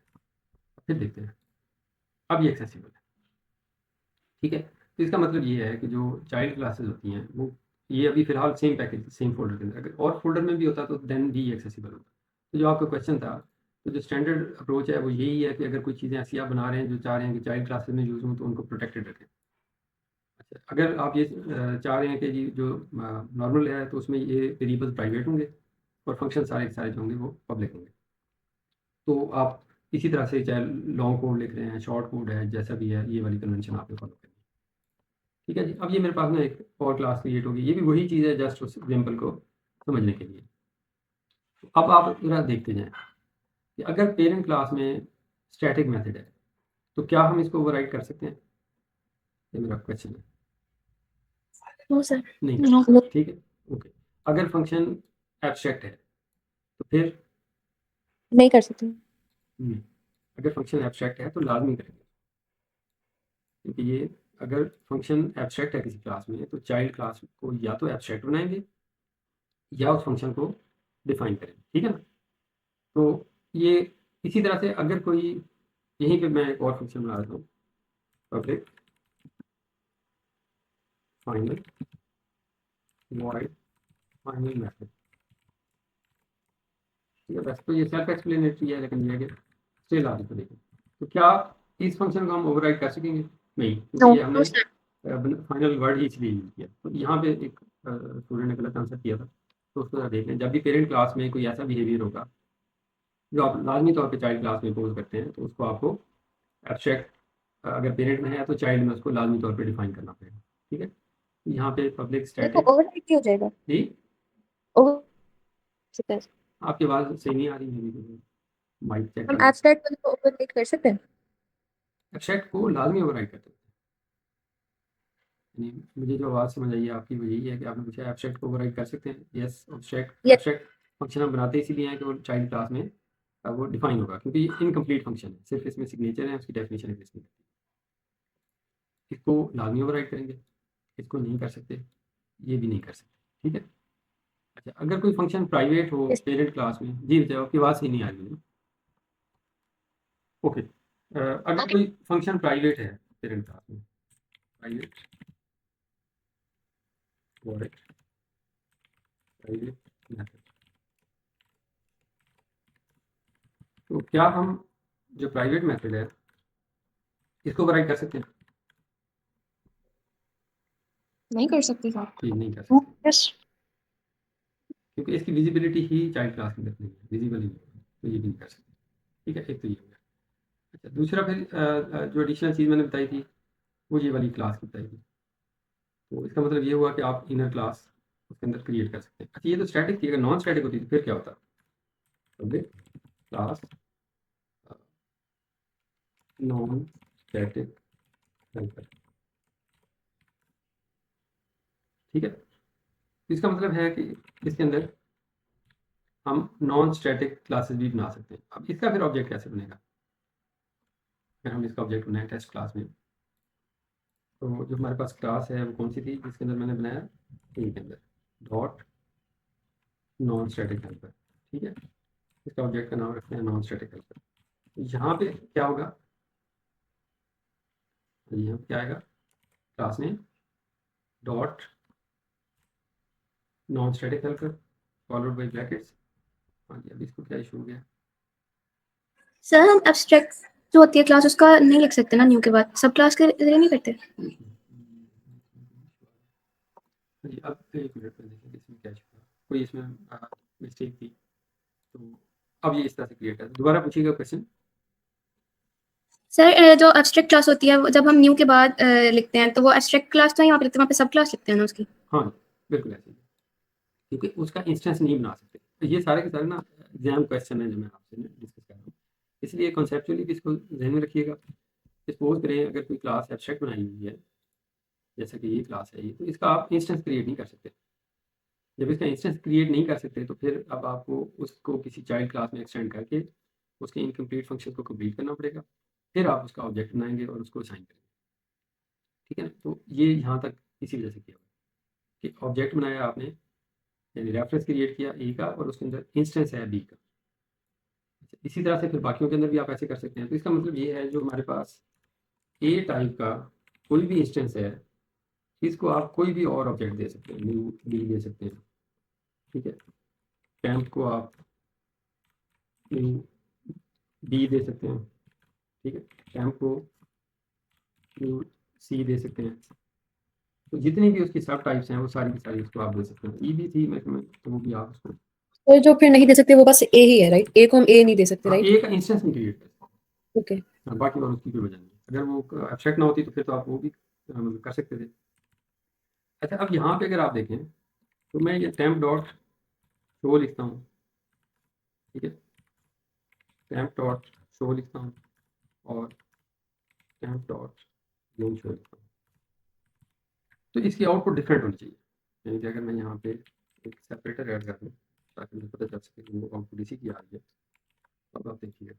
फिर देखते हैं, अब ये एक्सेसिबल है, ठीक है। तो इसका मतलब ये है कि जो चाइल्ड क्लासेस होती हैं वो, ये अभी फिलहाल सेम पैकेज सेम फोल्डर के अंदर, अगर और फोल्डर में भी होता तो देन भी एक्सेसिबल होता। तो जो आपका क्वेश्चन था, तो जो स्टैंडर्ड अप्रोच है वो यही है कि अगर कोई चीज़ें ऐसी आप बना रहे हैं जो चाह रहे हैं कि चाइल्ड क्लासेस में यूज़ हों, तो उनको प्रोटेक्टेड रखें। अच्छा, अगर आप ये चाह रहे हैं कि जी जो नॉर्मल है तो उसमें ये वेरिएबल्स प्राइवेट होंगे और फंक्शन सारे के सारे जो होंगे वो पब्लिक होंगे, तो आप इसी तरह से चाहे लॉन्ग कोड लिख रहे हैं, शॉर्ट कोड है, जैसा भी है, ये वाली कन्वेंशन आपने फॉलो करनी है, ठीक है जी। अब ये मेरे पास में एक और क्लास क्रिएट होगी, ये भी वही चीज़ है, जस्ट उस एग्जाम्पल को समझने के लिए। तो अब आप जरा देखते जाएं कि अगर पेरेंट क्लास में स्टैटिक मेथड है, तो क्या हम इसको ओवरराइड कर सकते हैं, ये मेरा क्वेश्चन है। No sir. नहीं नो कर सकते, ठीक है, ओके। अगर फंक्शन एब्स्ट्रैक्ट है तो फिर नहीं कर सकते। अगर फंक्शन एब्स्ट्रैक्ट है तो लाजमी करेंगे, क्योंकि ये अगर फंक्शन एब्स्ट्रैक्ट है किसी क्लास में, तो चाइल्ड क्लास को या तो एब्स्ट्रैक्ट बनाएंगे या उस फंक्शन को डिफाइन करेंगे, ठीक है ना। तो ये इसी तरह से अगर कोई, यहीं पे मैं एक और फंक्शन बना देता हूँ, public final void final method, ठीक है। वैसे तो ये सेल्फ एक्सप्लेनेटरी है, लेकिन ये है कि स्टिल आप इसको देखें, तो क्या इस फंक्शन को हम ओवरराइड कर सकेंगे? नहीं, क्योंकि ये हमने फाइनल वर्ड ही इसलिए यूज किया। तो यहाँ पे एक स्टूडेंट ने गलत आंसर किया था, तो उसको जरा देख लें। जब भी पेरेंट क्लास में कोई ऐसा बिहेवियर होगा जो आप लाजमी तौर पे चाइल्ड क्लास में पोज करते हैं, तो उसको आपको एब्स्ट्रैक्ट, अगर पेरेंट में है तो चाइल्ड में उसको लाजमी तौर पे डिफाइन करना पड़ेगा, ठीक है। यहाँ पे पब्लिक देखो स्टैटिक, ओवरराइड क्यों हो जाएगा? जी ओवर सकता है। आपकी आवाज़ सही नहीं आ रही मेरी, माइक चेक हम कर लो। एब्स्ट्रैक्ट वाले को ओवरराइड कर सकते हैं। एब्स्ट्रैक्ट को लाजमी ओवरराइड करते हैं, यानी मुझे जो आवाज़ समझ आई है आपकी वो यही है कि आपने पूछा एब्स्ट्रैक्ट को ओवरराइड कर सकते हैं। यस, एब्स्ट्रैक्ट ये एब्स्ट्रैक्ट फंक्शन हम बनाते इसीलिए हैं कि वो चाइल्ड क्लास में वो डिफाइन होगा, क्योंकि ये इनकम्प्लीट फंक्शन है, सिर्फ इसमें सिग्नेचर है, उसकी डेफिनेशन एग्जिस्ट नहीं करती। इसको लाजमी ओवरराइड करेंगे, इसको नहीं कर सकते, ये भी नहीं कर सकते, ठीक है। अच्छा, अगर कोई फंक्शन प्राइवेट हो पेरेंट क्लास में, जी बच्चा आपकी आवाज़ सही नहीं आ रही है, ओके। अगर कोई फंक्शन प्राइवेट है पेरेंट क्लास में, प्राइवेट वॉइड प्राइवेट मेथड, तो क्या हम जो प्राइवेट मेथड है इसको ओवरराइड कर सकते हैं? नहीं कर सकते सर। जी नहीं कर सकते, यस। क्योंकि इसकी विजिबिलिटी ही चाइल्ड क्लास में नहीं है, विजिबल ही नहीं है, तो ये भी नहीं कर सकते, ठीक है। एक तो ये हो गया। अच्छा, दूसरा फिर जो एडिशनल चीज़ मैंने बताई थी वो ये वाली क्लास की बताएगी। तो इसका मतलब ये हुआ कि आप इनर क्लास उसके अंदर क्रिएट कर सकते हैं। अच्छा, ये तो स्टैटिक थी, अगर नॉन स्टैटिक होती तो फिर क्या होता? Public class non static helper, ठीक है। इसका मतलब है कि इसके अंदर हम नॉन स्टैटिक क्लासेस भी बना सकते हैं। अब इसका फिर ऑब्जेक्ट कैसे बनेगा? अगर हम इसका ऑब्जेक्ट बनाए टेस्ट क्लास में, तो जो हमारे पास क्लास है वो कौन सी थी जिसके अंदर मैंने बनाया? ए के अंदर डॉट नॉन स्टैटिक हेल्पर, ठीक है। इसका ऑब्जेक्ट का नाम रखते हैं नॉन स्टैटिक हेल्पर। यहाँ पे क्या होगा? यहाँ पे क्या आएगा? Class name dot non static helper followed by brackets. हाँ जी, अब इसको क्या इशू हो गया? सर हम एब्स्ट्रैक्ट जो होती है क्लास उसका नहीं लिख सकते ना न्यू के बाद, सब क्लास के लिए नहीं करते? जी, अब एक मिनट में देखिए इसमें क्या इशू हुआ, कोई इसमें मिस्टेक थी। तो अब ये इस तरह से क्रिएट है। दोबारा पूछिएगा क्वेश्चन। सर जो एब्स्ट्रैक्ट क्लास होती है जब हम न्यू के बाद लिखते हैं तो वो एब्स्ट्रैक्ट क्लास तो यहाँ पे लिखते हैं, वहाँ पे सब क्लास लिखते हैं ना उसकी? हाँ बिल्कुल ऐसे ही, क्योंकि उसका इंस्टेंस नहीं बना सकते। तो ये सारे के सारे ना एग्जाम क्वेश्चन है जो मैं आपसे डिस्कस कर रहा हूँ, इसलिए कॉन्सेप्चुअली भी इसको ध्यान में रखिएगा। सपोज करें अगर कोई क्लास एब्स्ट्रैक्ट बनाई हुई है, जैसे कि ये क्लास है, ये तो इसका आप इंस्टेंस क्रिएट नहीं कर सकते। जब इसका इंस्टेंस क्रिएट नहीं कर सकते तो फिर अब आपको उसको किसी चाइल्ड क्लास में एक्सटेंड करके उसके इनकम्प्लीट फंक्शन को कंप्लीट करना पड़ेगा, फिर आप उसका ऑब्जेक्ट बनाएंगे और उसको असाइन करेंगे, ठीक है ना। तो ये यहाँ तक इसी वजह से किया हुआ कि ऑब्जेक्ट बनाया आपने, यानी रेफरेंस क्रिएट किया ए का और उसके अंदर इंस्टेंस है बी का। इसी तरह से फिर बाकियों के अंदर भी आप ऐसे कर सकते हैं। तो इसका मतलब ये है जो हमारे पास ए टाइप का कोई भी इंस्टेंस है, इसको आप कोई भी और ऑब्जेक्ट दे सकते हैं, न्यू बी दे सकते हैं, ठीक है। टेम्प को आप न्यू बी दे सकते हैं, ठीक है। टेम्प को न्यू सी दे सकते हैं। तो जितनी भी उसकी सब टाइप्स हैं वो सारी की सारी उसको आप दे सकते हैं। ई भी थी मैं तो वो भी आप उसको, और जो फिर नहीं दे सकते वो बस ए ही है, राइट? ए को हम ए नहीं दे सकते, हाँ राइट? ए का इंस्टेंस नहीं क्रिएट कर सकते। ओके। हाँ, बाकी और उसकी कोई वजह नहीं। अगर वो एब्स्ट्रैक्ट ना होती तो फिर तो आप वो भी कर सकते थे। अच्छा, अब यहाँ पे अगर आप देखें तो मैं ये टेम्प डॉट शो लिखता हूँ, ठीक है। टेम्प डॉट शो लिखता हूँ और टेम्प डॉट गेम शो लिखता हूँ, तो इसकी आउटपुट डिफरेंट होनी चाहिए। यानी कि अगर मैं यहाँ पे एक सेपरेटर ऐड कर दूँ ताकि मुझे पता चल सके कि वो आउटपुट इसी की आ रही है। अब आप देखिए,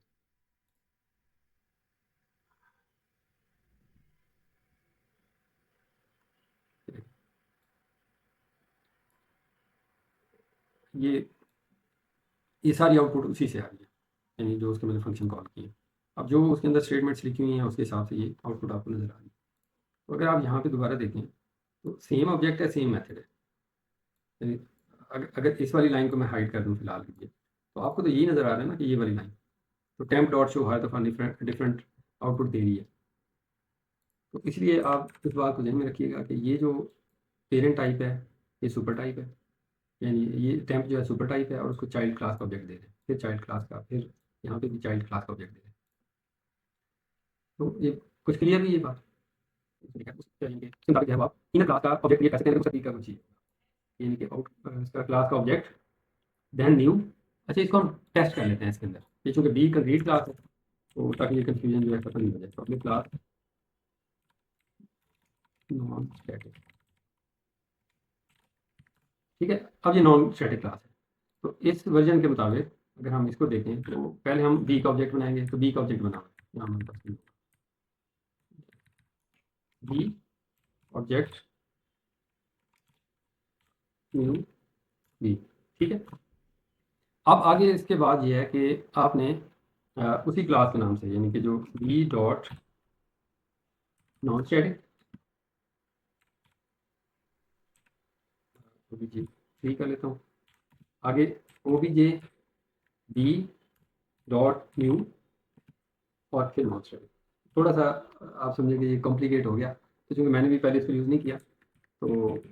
ये सारी आउटपुट उसी से आ रही है, यानी जो उसके मैंने फंक्शन कॉल किए। अब जो उसके अंदर स्टेटमेंट्स लिखी हुई हैं उसके हिसाब से ये आउटपुट आपको नज़र आ रही है। तो अगर आप यहाँ पे दोबारा देखें तो सेम ऑब्जेक्ट है, सेम मेथड है। यानी अगर इस वाली लाइन को मैं हाइड कर दूँ फिलहाल के लिए, तो आपको तो यही नज़र आ रहा है ना कि ये वाली लाइन, तो टेम्प डॉट शो हर दफ़ा डिफरेंट आउटपुट दे रही है। तो इसलिए आप इस बात को ध्यान में रखिएगा कि ये जो पेरेंट टाइप है ये सुपर टाइप है, यानी ये टेम्प जो है सुपर टाइप है और उसको चाइल्ड क्लास का ऑब्जेक्ट दे रहे हैं, फिर चाइल्ड क्लास का, फिर यहाँ पे भी चाइल्ड क्लास का ऑब्जेक्ट दे रहे हैं। तो ये कुछ क्लियर नहीं है ये बात? सिंपल है, आप इनर क्लास का ऑब्जेक्ट क्रिएट कर सकते हैं, उसका तरीका कुछ ही है। यानी कि आउट इसका क्लास का ऑब्जेक्ट देन न्यू। अच्छा, इसको हम टेस्ट कर लेते हैं इसके अंदर, ये चूँकि बी कंक्रीट क्लास है तो ताकि ये कन्फ्यूजन जो है खत्म नहीं हो जाए। तो अपनी क्लास नॉन स्टैटिक, ठीक है। अब ये नॉन स्टैटिक क्लास है, तो इस वर्जन के मुताबिक अगर हम इसको देखें तो पहले हम बी का ऑब्जेक्ट बनाएंगे। तो बी का ऑब्जेक्ट बनाओ, यहाँ हमारे पास बी ऑब्जेक्ट न्यू बी, ठीक है। अब आगे इसके बाद ये है कि आपने उसी क्लास के नाम से, यानी कि जो B dot non static OBJ free कर लेता हूँ, आगे ओबीजे बी डॉट न्यू और फिर नॉन स्टैटिक। थोड़ा सा आप समझेंगे ये कॉम्प्लिकेट हो गया, तो चूँकि मैंने भी पहले इसको यूज़ नहीं किया तो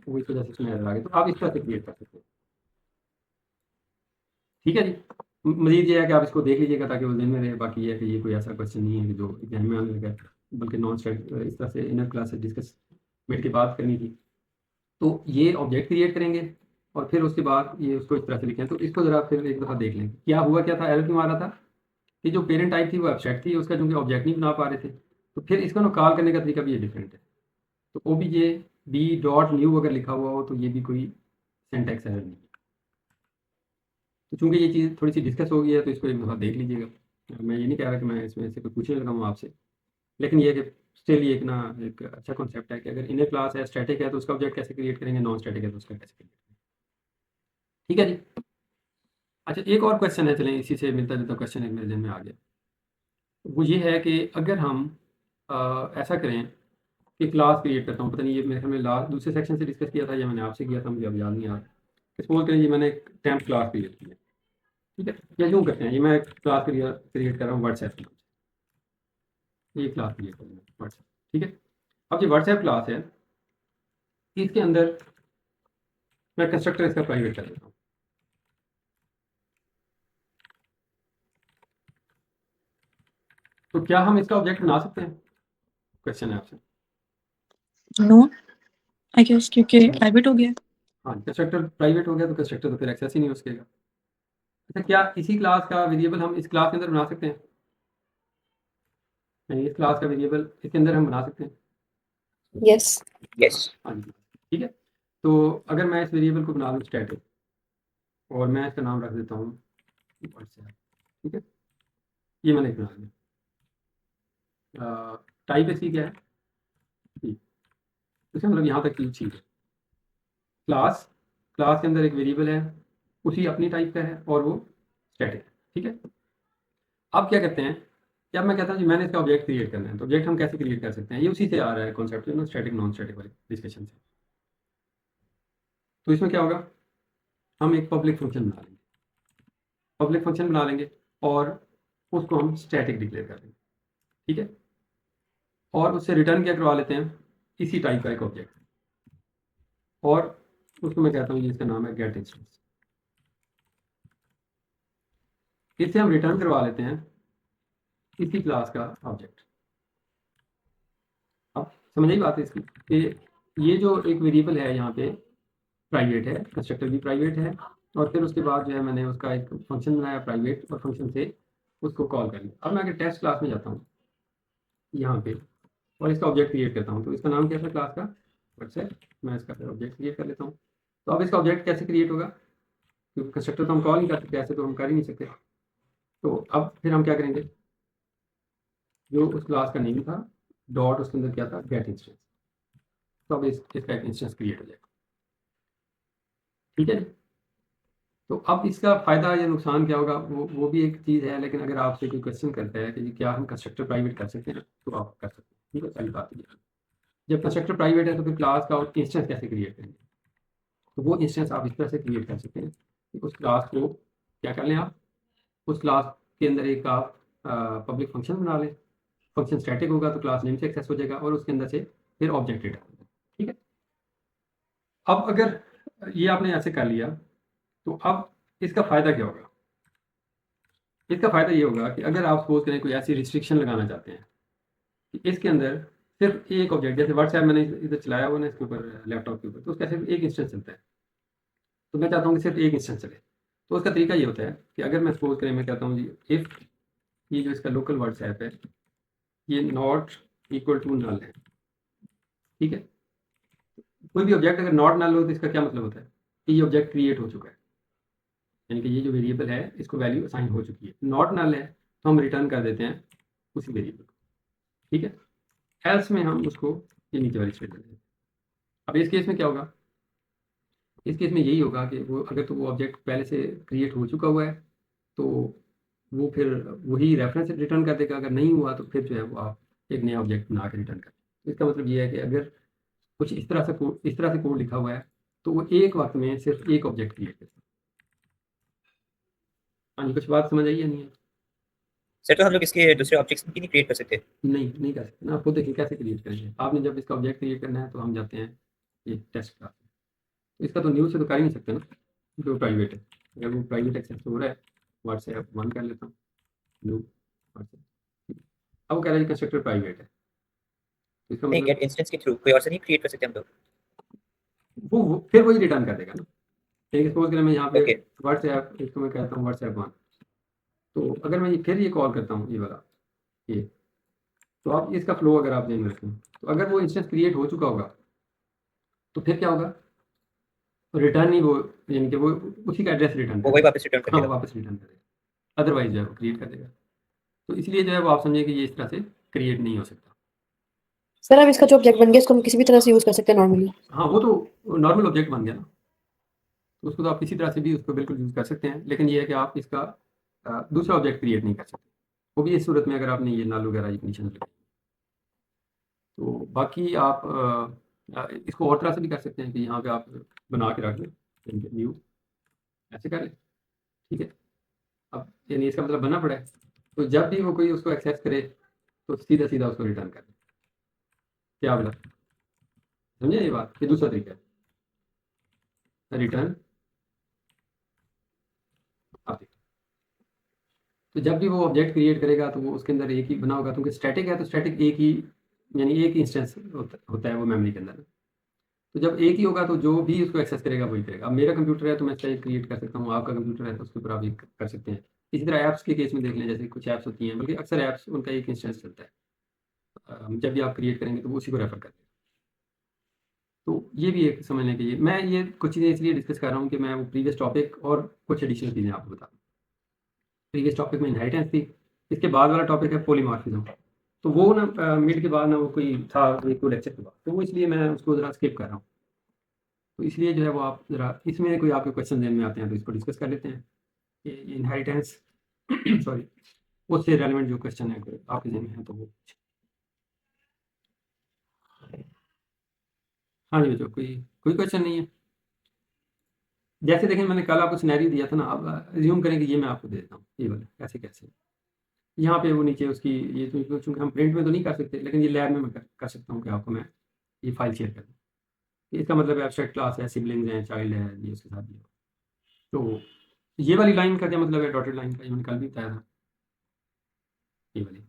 वो इस वजह से इसमें एरर आ गया। तो आप इस तरह से क्रिएट कर सकते हैं, ठीक है जी। मज़ीद ये है कि आप इसको देख लीजिएगा ताकि वो दिन में रहे। बाकी ये है कि ये कोई ऐसा क्वेश्चन नहीं है कि जो एग्जाम में आने लगा है। बल्कि नॉन स्टैटिक इस तरह से इनर क्लास से डिस्कस मिल के बात करनी थी। तो ये ऑब्जेक्ट क्रिएट करेंगे और फिर उसके बाद ये उसको इस तरह से लिखें। तो इसको ज़रा फिर एक दफ़ा देख लें क्या हुआ, क्या था, एरर क्यों आ रहा था कि जो पेरेंट टाइप थी वो एब्स्ट्रैक्ट थी, उसका चूँकि ऑब्जेक्ट नहीं बना पा रहे थे। तो फिर इसका ना कॉल करने का तरीका भी ये डिफरेंट है। तो ओबीजे बी डॉट न्यू अगर लिखा हुआ हो तो ये भी कोई सिंटैक्स एरर नहीं है। तो चूँकि ये चीज़ थोड़ी सी डिस्कस हो गई है तो इसको एक दफ़ा देख लीजिएगा। मैं ये नहीं कह रहा कि मैं इसमें से कोई पूछने लगा हूँ आपसे, लेकिन ये कि स्टिल ये एक अच्छा कॉन्सेप्ट है कि अगर इनर क्लास है, स्टैटिक है, तो उसका ऑब्जेक्ट कैसे क्रिएट करेंगे, नॉन स्टैटिक है तो उसका कैसे क्रिएट करेंगे। ठीक है जी। अच्छा, एक और क्वेश्चन है, चलें इसी से मिलता-जुलता क्वेश्चन एक मेरे ज़हन में आ गया। वो ये है कि अगर हम ऐसा करें कि क्लास क्रिएट करता हूँ, पता नहीं ये मेरे ख्याल में लास्ट दूसरे सेक्शन से डिस्कस किया था या मैंने आपसे किया था, मुझे अब याद नहीं आ रहा। सपोज़ करें ये मैंने एक टेम्प क्लास क्रिएट की है, ठीक है? या यूँ करते हैं, ये मैं क्लास क्रिएट कर रहा हूँ व्हाट्सएप की, ये क्लास क्रिएट कर रहा हूँ व्हाट्सएप, ठीक है? अब ये व्हाट्सएप क्लास है, इसके अंदर मैं कंस्ट्रक्टर इसका प्राइवेट कर देता हूँ। तो क्या हम इसका ऑब्जेक्ट बना सकते हैं? क्वेश्चन है आपसे। नो आई गेस, क्योंकि प्राइवेट हो गया। हाँ, कंस्ट्रक्टर प्राइवेट हो गया तो कंस्ट्रक्टर तो फिर एक्सेस ही नहीं हो सकेगा। अच्छा, क्या इसी क्लास का वेरिएबल हम इस क्लास के अंदर बना सकते हैं? नहीं, इस क्लास का वेरिएबल इसके अंदर हम बना सकते हैं। Yes. हाँ जी, ठीक है। तो अगर मैं इस वेरिएबल को बना लूँ स्टैटिक और मैं इसका नाम रख देता हूँ व्हाट्सएप, ठीक है? ये मैंने बना लिया। टाइप इसकी क्या है? ठीक, इसका मतलब यहाँ तक की चीज़ है। क्लास के अंदर एक वेरिएबल है, उसी अपनी टाइप का है और वो स्टैटिक है, ठीक है? अब क्या करते हैं कि अब मैं कहता हूँ जी मैंने इसका ऑब्जेक्ट क्रिएट करना है, तो ऑब्जेक्ट हम कैसे क्रिएट कर सकते हैं? ये उसी से आ रहा है कॉन्सेप्ट, जो ना स्टैटिक नॉन स्टैटिक वाले डिस्कशन से। तो इसमें क्या होगा, हम एक पब्लिक फंक्शन बना लेंगे और उसको हम स्टैटिक डिक्लेयर कर देंगे, ठीक है? और उससे रिटर्न क्या करवा लेते हैं, इसी टाइप का एक ऑब्जेक्ट, और उसको मैं कहता हूँ जी इसका नाम है गेट इंस्टेंस। इससे हम रिटर्न करवा लेते हैं इसी क्लास का ऑब्जेक्ट। अब समझ आई बात है इसकी कि ये जो एक वेरिएबल है यहाँ पे प्राइवेट है, कंस्ट्रक्टर भी प्राइवेट है, और फिर उसके बाद जो है मैंने उसका एक फंक्शन बनाया प्राइवेट, और फंक्शन से उसको कॉल कर लिया। अब मैं अगर टेस्ट क्लास में जाता हूँ यहाँ पे और इसका ऑब्जेक्ट क्रिएट करता हूँ, तो इसका नाम क्या था क्लास का? व्हाट्सएप। मैं इसका फिर ऑब्जेक्ट क्रिएट कर लेता हूँ। तो अब इसका ऑब्जेक्ट कैसे क्रिएट होगा, क्योंकि कंस्ट्रक्टर तो हम कॉल नहीं कर सकते, ऐसे तो हम कर ही नहीं सकते। तो अब फिर हम क्या करेंगे, जो उस क्लास का नेम था डॉट, उसके अंदर क्या था, गेट इंस्टेंस। तो अब इसका एक इंस्टेंस क्रिएट हो जाएगा, ठीक है। तो अब इसका फ़ायदा या नुकसान क्या होगा, वो भी एक चीज़ है, लेकिन अगर आपसे कोई क्वेश्चन करता है कि जी क्या हम कंस्ट्रक्टर प्राइवेट कर सकते हैं, तो आप कर सकते हैं, ठीक है। पहली बात ये है, जब कंस्ट्रक्टर प्राइवेट है तो फिर क्लास का इंस्टेंस कैसे क्रिएट करेंगे? तो वो इंस्टेंस आप इस तरह से क्रिएट कर सकते हैं कि उस क्लास को क्या कर लें, आप उस क्लास के अंदर एक आप पब्लिक फंक्शन बना लें। फंक्शन स्टैटिक होगा तो क्लास नेम से एक्सेस हो जाएगा और उसके अंदर से फिर ऑब्जेक्ट रिटर्न होगा, ठीक है। अब अगर ये आपने ऐसे कर लिया, तो अब इसका फ़ायदा क्या होगा? इसका फ़ायदा ये होगा कि अगर आप सपोज़ करें कोई ऐसी रिस्ट्रिक्शन लगाना चाहते हैं कि इसके अंदर सिर्फ एक ऑब्जेक्ट, जैसे व्हाट्सएप मैंने इधर चलाया हुआ ना इसके ऊपर, लैपटॉप के ऊपर, तो उसका सिर्फ एक इंस्टेंस चलता है। तो मैं चाहता हूँ कि सिर्फ एक इंस्टेंस चले। तो उसका तरीका ये होता है कि अगर मैं सपोज़ करें, मैं कहता हूँ जी इफ़ ये जो इसका लोकल व्हाट्सएप है ये नॉट इक्वल टू नल है, ठीक है। कोई भी ऑब्जेक्ट अगर नॉट नल हो तो इसका क्या मतलब होता है कि ये ऑब्जेक्ट क्रिएट हो चुका है, यानी कि ये जो वेरिएबल है इसको वैल्यू असाइन हो चुकी है। नॉट नल है तो हम रिटर्न कर देते हैं उसी वेरिएबल को, ठीक है। एल्स में हम उसको ये नीचे वाली स्टेटमेंट देते हैं। अब इस केस में क्या होगा, इस केस में यही होगा कि वो अगर तो वो ऑब्जेक्ट पहले से क्रिएट हो चुका हुआ है तो वो फिर वही रेफरेंस रिटर्न कर देगा, अगर नहीं हुआ तो फिर जो है वो आप एक नया ऑब्जेक्ट बना के रिटर्न कर। इसका मतलब ये है कि अगर कुछ इस तरह से कोड लिखा हुआ है तो वो एक वक्त में सिर्फ एक ऑब्जेक्ट क्रिएट करता है। हाँ जी, कुछ बात समझ आई या नहीं है? सर तो हम लोग इसके दूसरे ऑब्जेक्ट्स भी नहीं क्रिएट कर सकते? नहीं कर सकते ना। आप खुद देखिए कैसे क्रिएट करेंगे। आपने जब इसका ऑब्जेक्ट क्रिएट करना है तो हम जाते हैं ये टेस्ट क्लास में, तो इसका तो न्यू से तो कर ही नहीं सकते ना, जो प्राइवेट है। अगर वो प्राइवेट एक्सेस हो रहा है, व्हाट्सएप 1 कर लेता हूँ, न्यू व्हाट्सएप। अब वो कह रहा है कंस्ट्रक्टर प्राइवेट है, तो इसका नहीं, मतलब गेट इंस्टेंस के थ्रू कोई और से नहीं क्रिएट कर सकते हम लोग? वो फिर वही रिटर्न कर देगा ना। एक सपोज करें मैं यहाँ पे ओके। व्हाट्सएप, इसको मैं कहता हूँ व्हाट्सएप 1, तो अगर मैं फिर ये कॉल करता हूँ ये वाला, ये, तो आप इसका फ्लो अगर आप ध्यान रखें, तो अगर वो इंस्टेंस क्रिएट हो चुका होगा तो फिर क्या होगा, रिटर्न ही वो, यानी कि वो उसी का एड्रेस रिटर्न वो कर वही देगा। वापस रिटर्न कर हाँ, देगा। वापस रिटर्न करेगा, अदरवाइज जो है वो क्रिएट कर देगा। तो इसलिए जो है वो आप समझिए कि ये इस तरह से क्रिएट नहीं हो सकता। सर अब इसका जो ऑब्जेक्ट बन गया इसको हम किसी भी तरह से यूज़ कर सकते हैं नॉर्मली? हाँ, वो तो नॉर्मल ऑब्जेक्ट बन गया ना, तो उसको तो आप किसी तरह से भी उसको बिल्कुल यूज़ कर सकते हैं, लेकिन ये है कि आप इसका दूसरा ऑब्जेक्ट क्रिएट नहीं कर सकते, वो भी इस सूरत में अगर आपने ये नल वगैरह ये कंडीशन लगाई। तो बाकी आप इसको और तरह से भी कर सकते हैं कि यहाँ पे आप बना के रख लें, न्यू ऐसे कर लें, ठीक है। अब यानी इसका मतलब बनना पड़ा है, तो जब भी वो कोई उसको एक्सेस करे तो सीधा सीधा उसको रिटर्न कर दे। क्या बोला, समझे ये बात? ये दूसरा तरीका है रिटर्न। आप देखिए, तो जब भी वो ऑब्जेक्ट क्रिएट करेगा तो वो उसके अंदर एक ही बना होगा, क्योंकि स्टैटिक है तो स्टैटिक एक ही, यानी एक ही इंस्टेंस होता है वो मेमोरी के अंदर। तो जब एक ही होगा तो जो भी उसको एक्सेस करेगा वही करेगा। अब मेरा कंप्यूटर है तो मैं इसका क्रिएट कर सकता हूँ, आपका कंप्यूटर है तो उसके ऊपर आप ये कर सकते हैं। इसी तरह ऐप्स के केस में देख लें, जैसे कुछ ऐप्स होती हैं, बल्कि अक्सर ऐप्स उनका एक इंस्टेंस चलता है, जब भी आप क्रिएट करेंगे तो वो उसी को रेफर कर देगा। तो ये भी एक समझने के लिए मैं ये कुछ चीज़ें इसलिए डिस्कस कर रहा हूँ कि मैं वो प्रीवियस टॉपिक और कुछ एडिशनल चीज़ें आपको बता दूँ। प्रीवियस टॉपिक में इनहेरिटेंस थी, इसके बाद वाला टॉपिक है पॉलीमॉर्फिज्म। तो वो ना मिड के बाद ना वो कोई था एक दो लेक्चर के बाद, तो वो इसलिए मैं उसको ज़रा स्किप कर रहा हूँ। तो इसलिए जो है वो आप ज़रा इसमें कोई आपके क्वेश्चन ध्यान में आते हैं तो इसको डिस्कस कर लेते हैं। ये इनहेरिटेंस सॉरी, उससे रेलिवेंट जो क्वेश्चन है कोई आपके ध्यान में है तो वो। हाँ जी बच्चों, कोई कोई क्वेश्चन नहीं है? जैसे देखें मैंने कल आपको सिनेरियो दिया था ना, अब रिज्यूम करें कि ये मैं आपको दे देता हूँ ये वाला कैसे कैसे। यहाँ पे वो नीचे उसकी ये तो चूँकि हम प्रिंट में तो नहीं कर सकते, लेकिन ये लैब में मैं कर सकता हूँ कि आपको मैं ये फाइल शेयर कर दूँ। इसका मतलब एब्स्ट्रैक्ट क्लास है, सिबलिंग्स हैं, चाइल्ड है, ये उसके साथ भी। तो ये वाली लाइन का क्या मतलब है, डॉटेड लाइन का, ये मैंने कल भी बताया था, ये वाली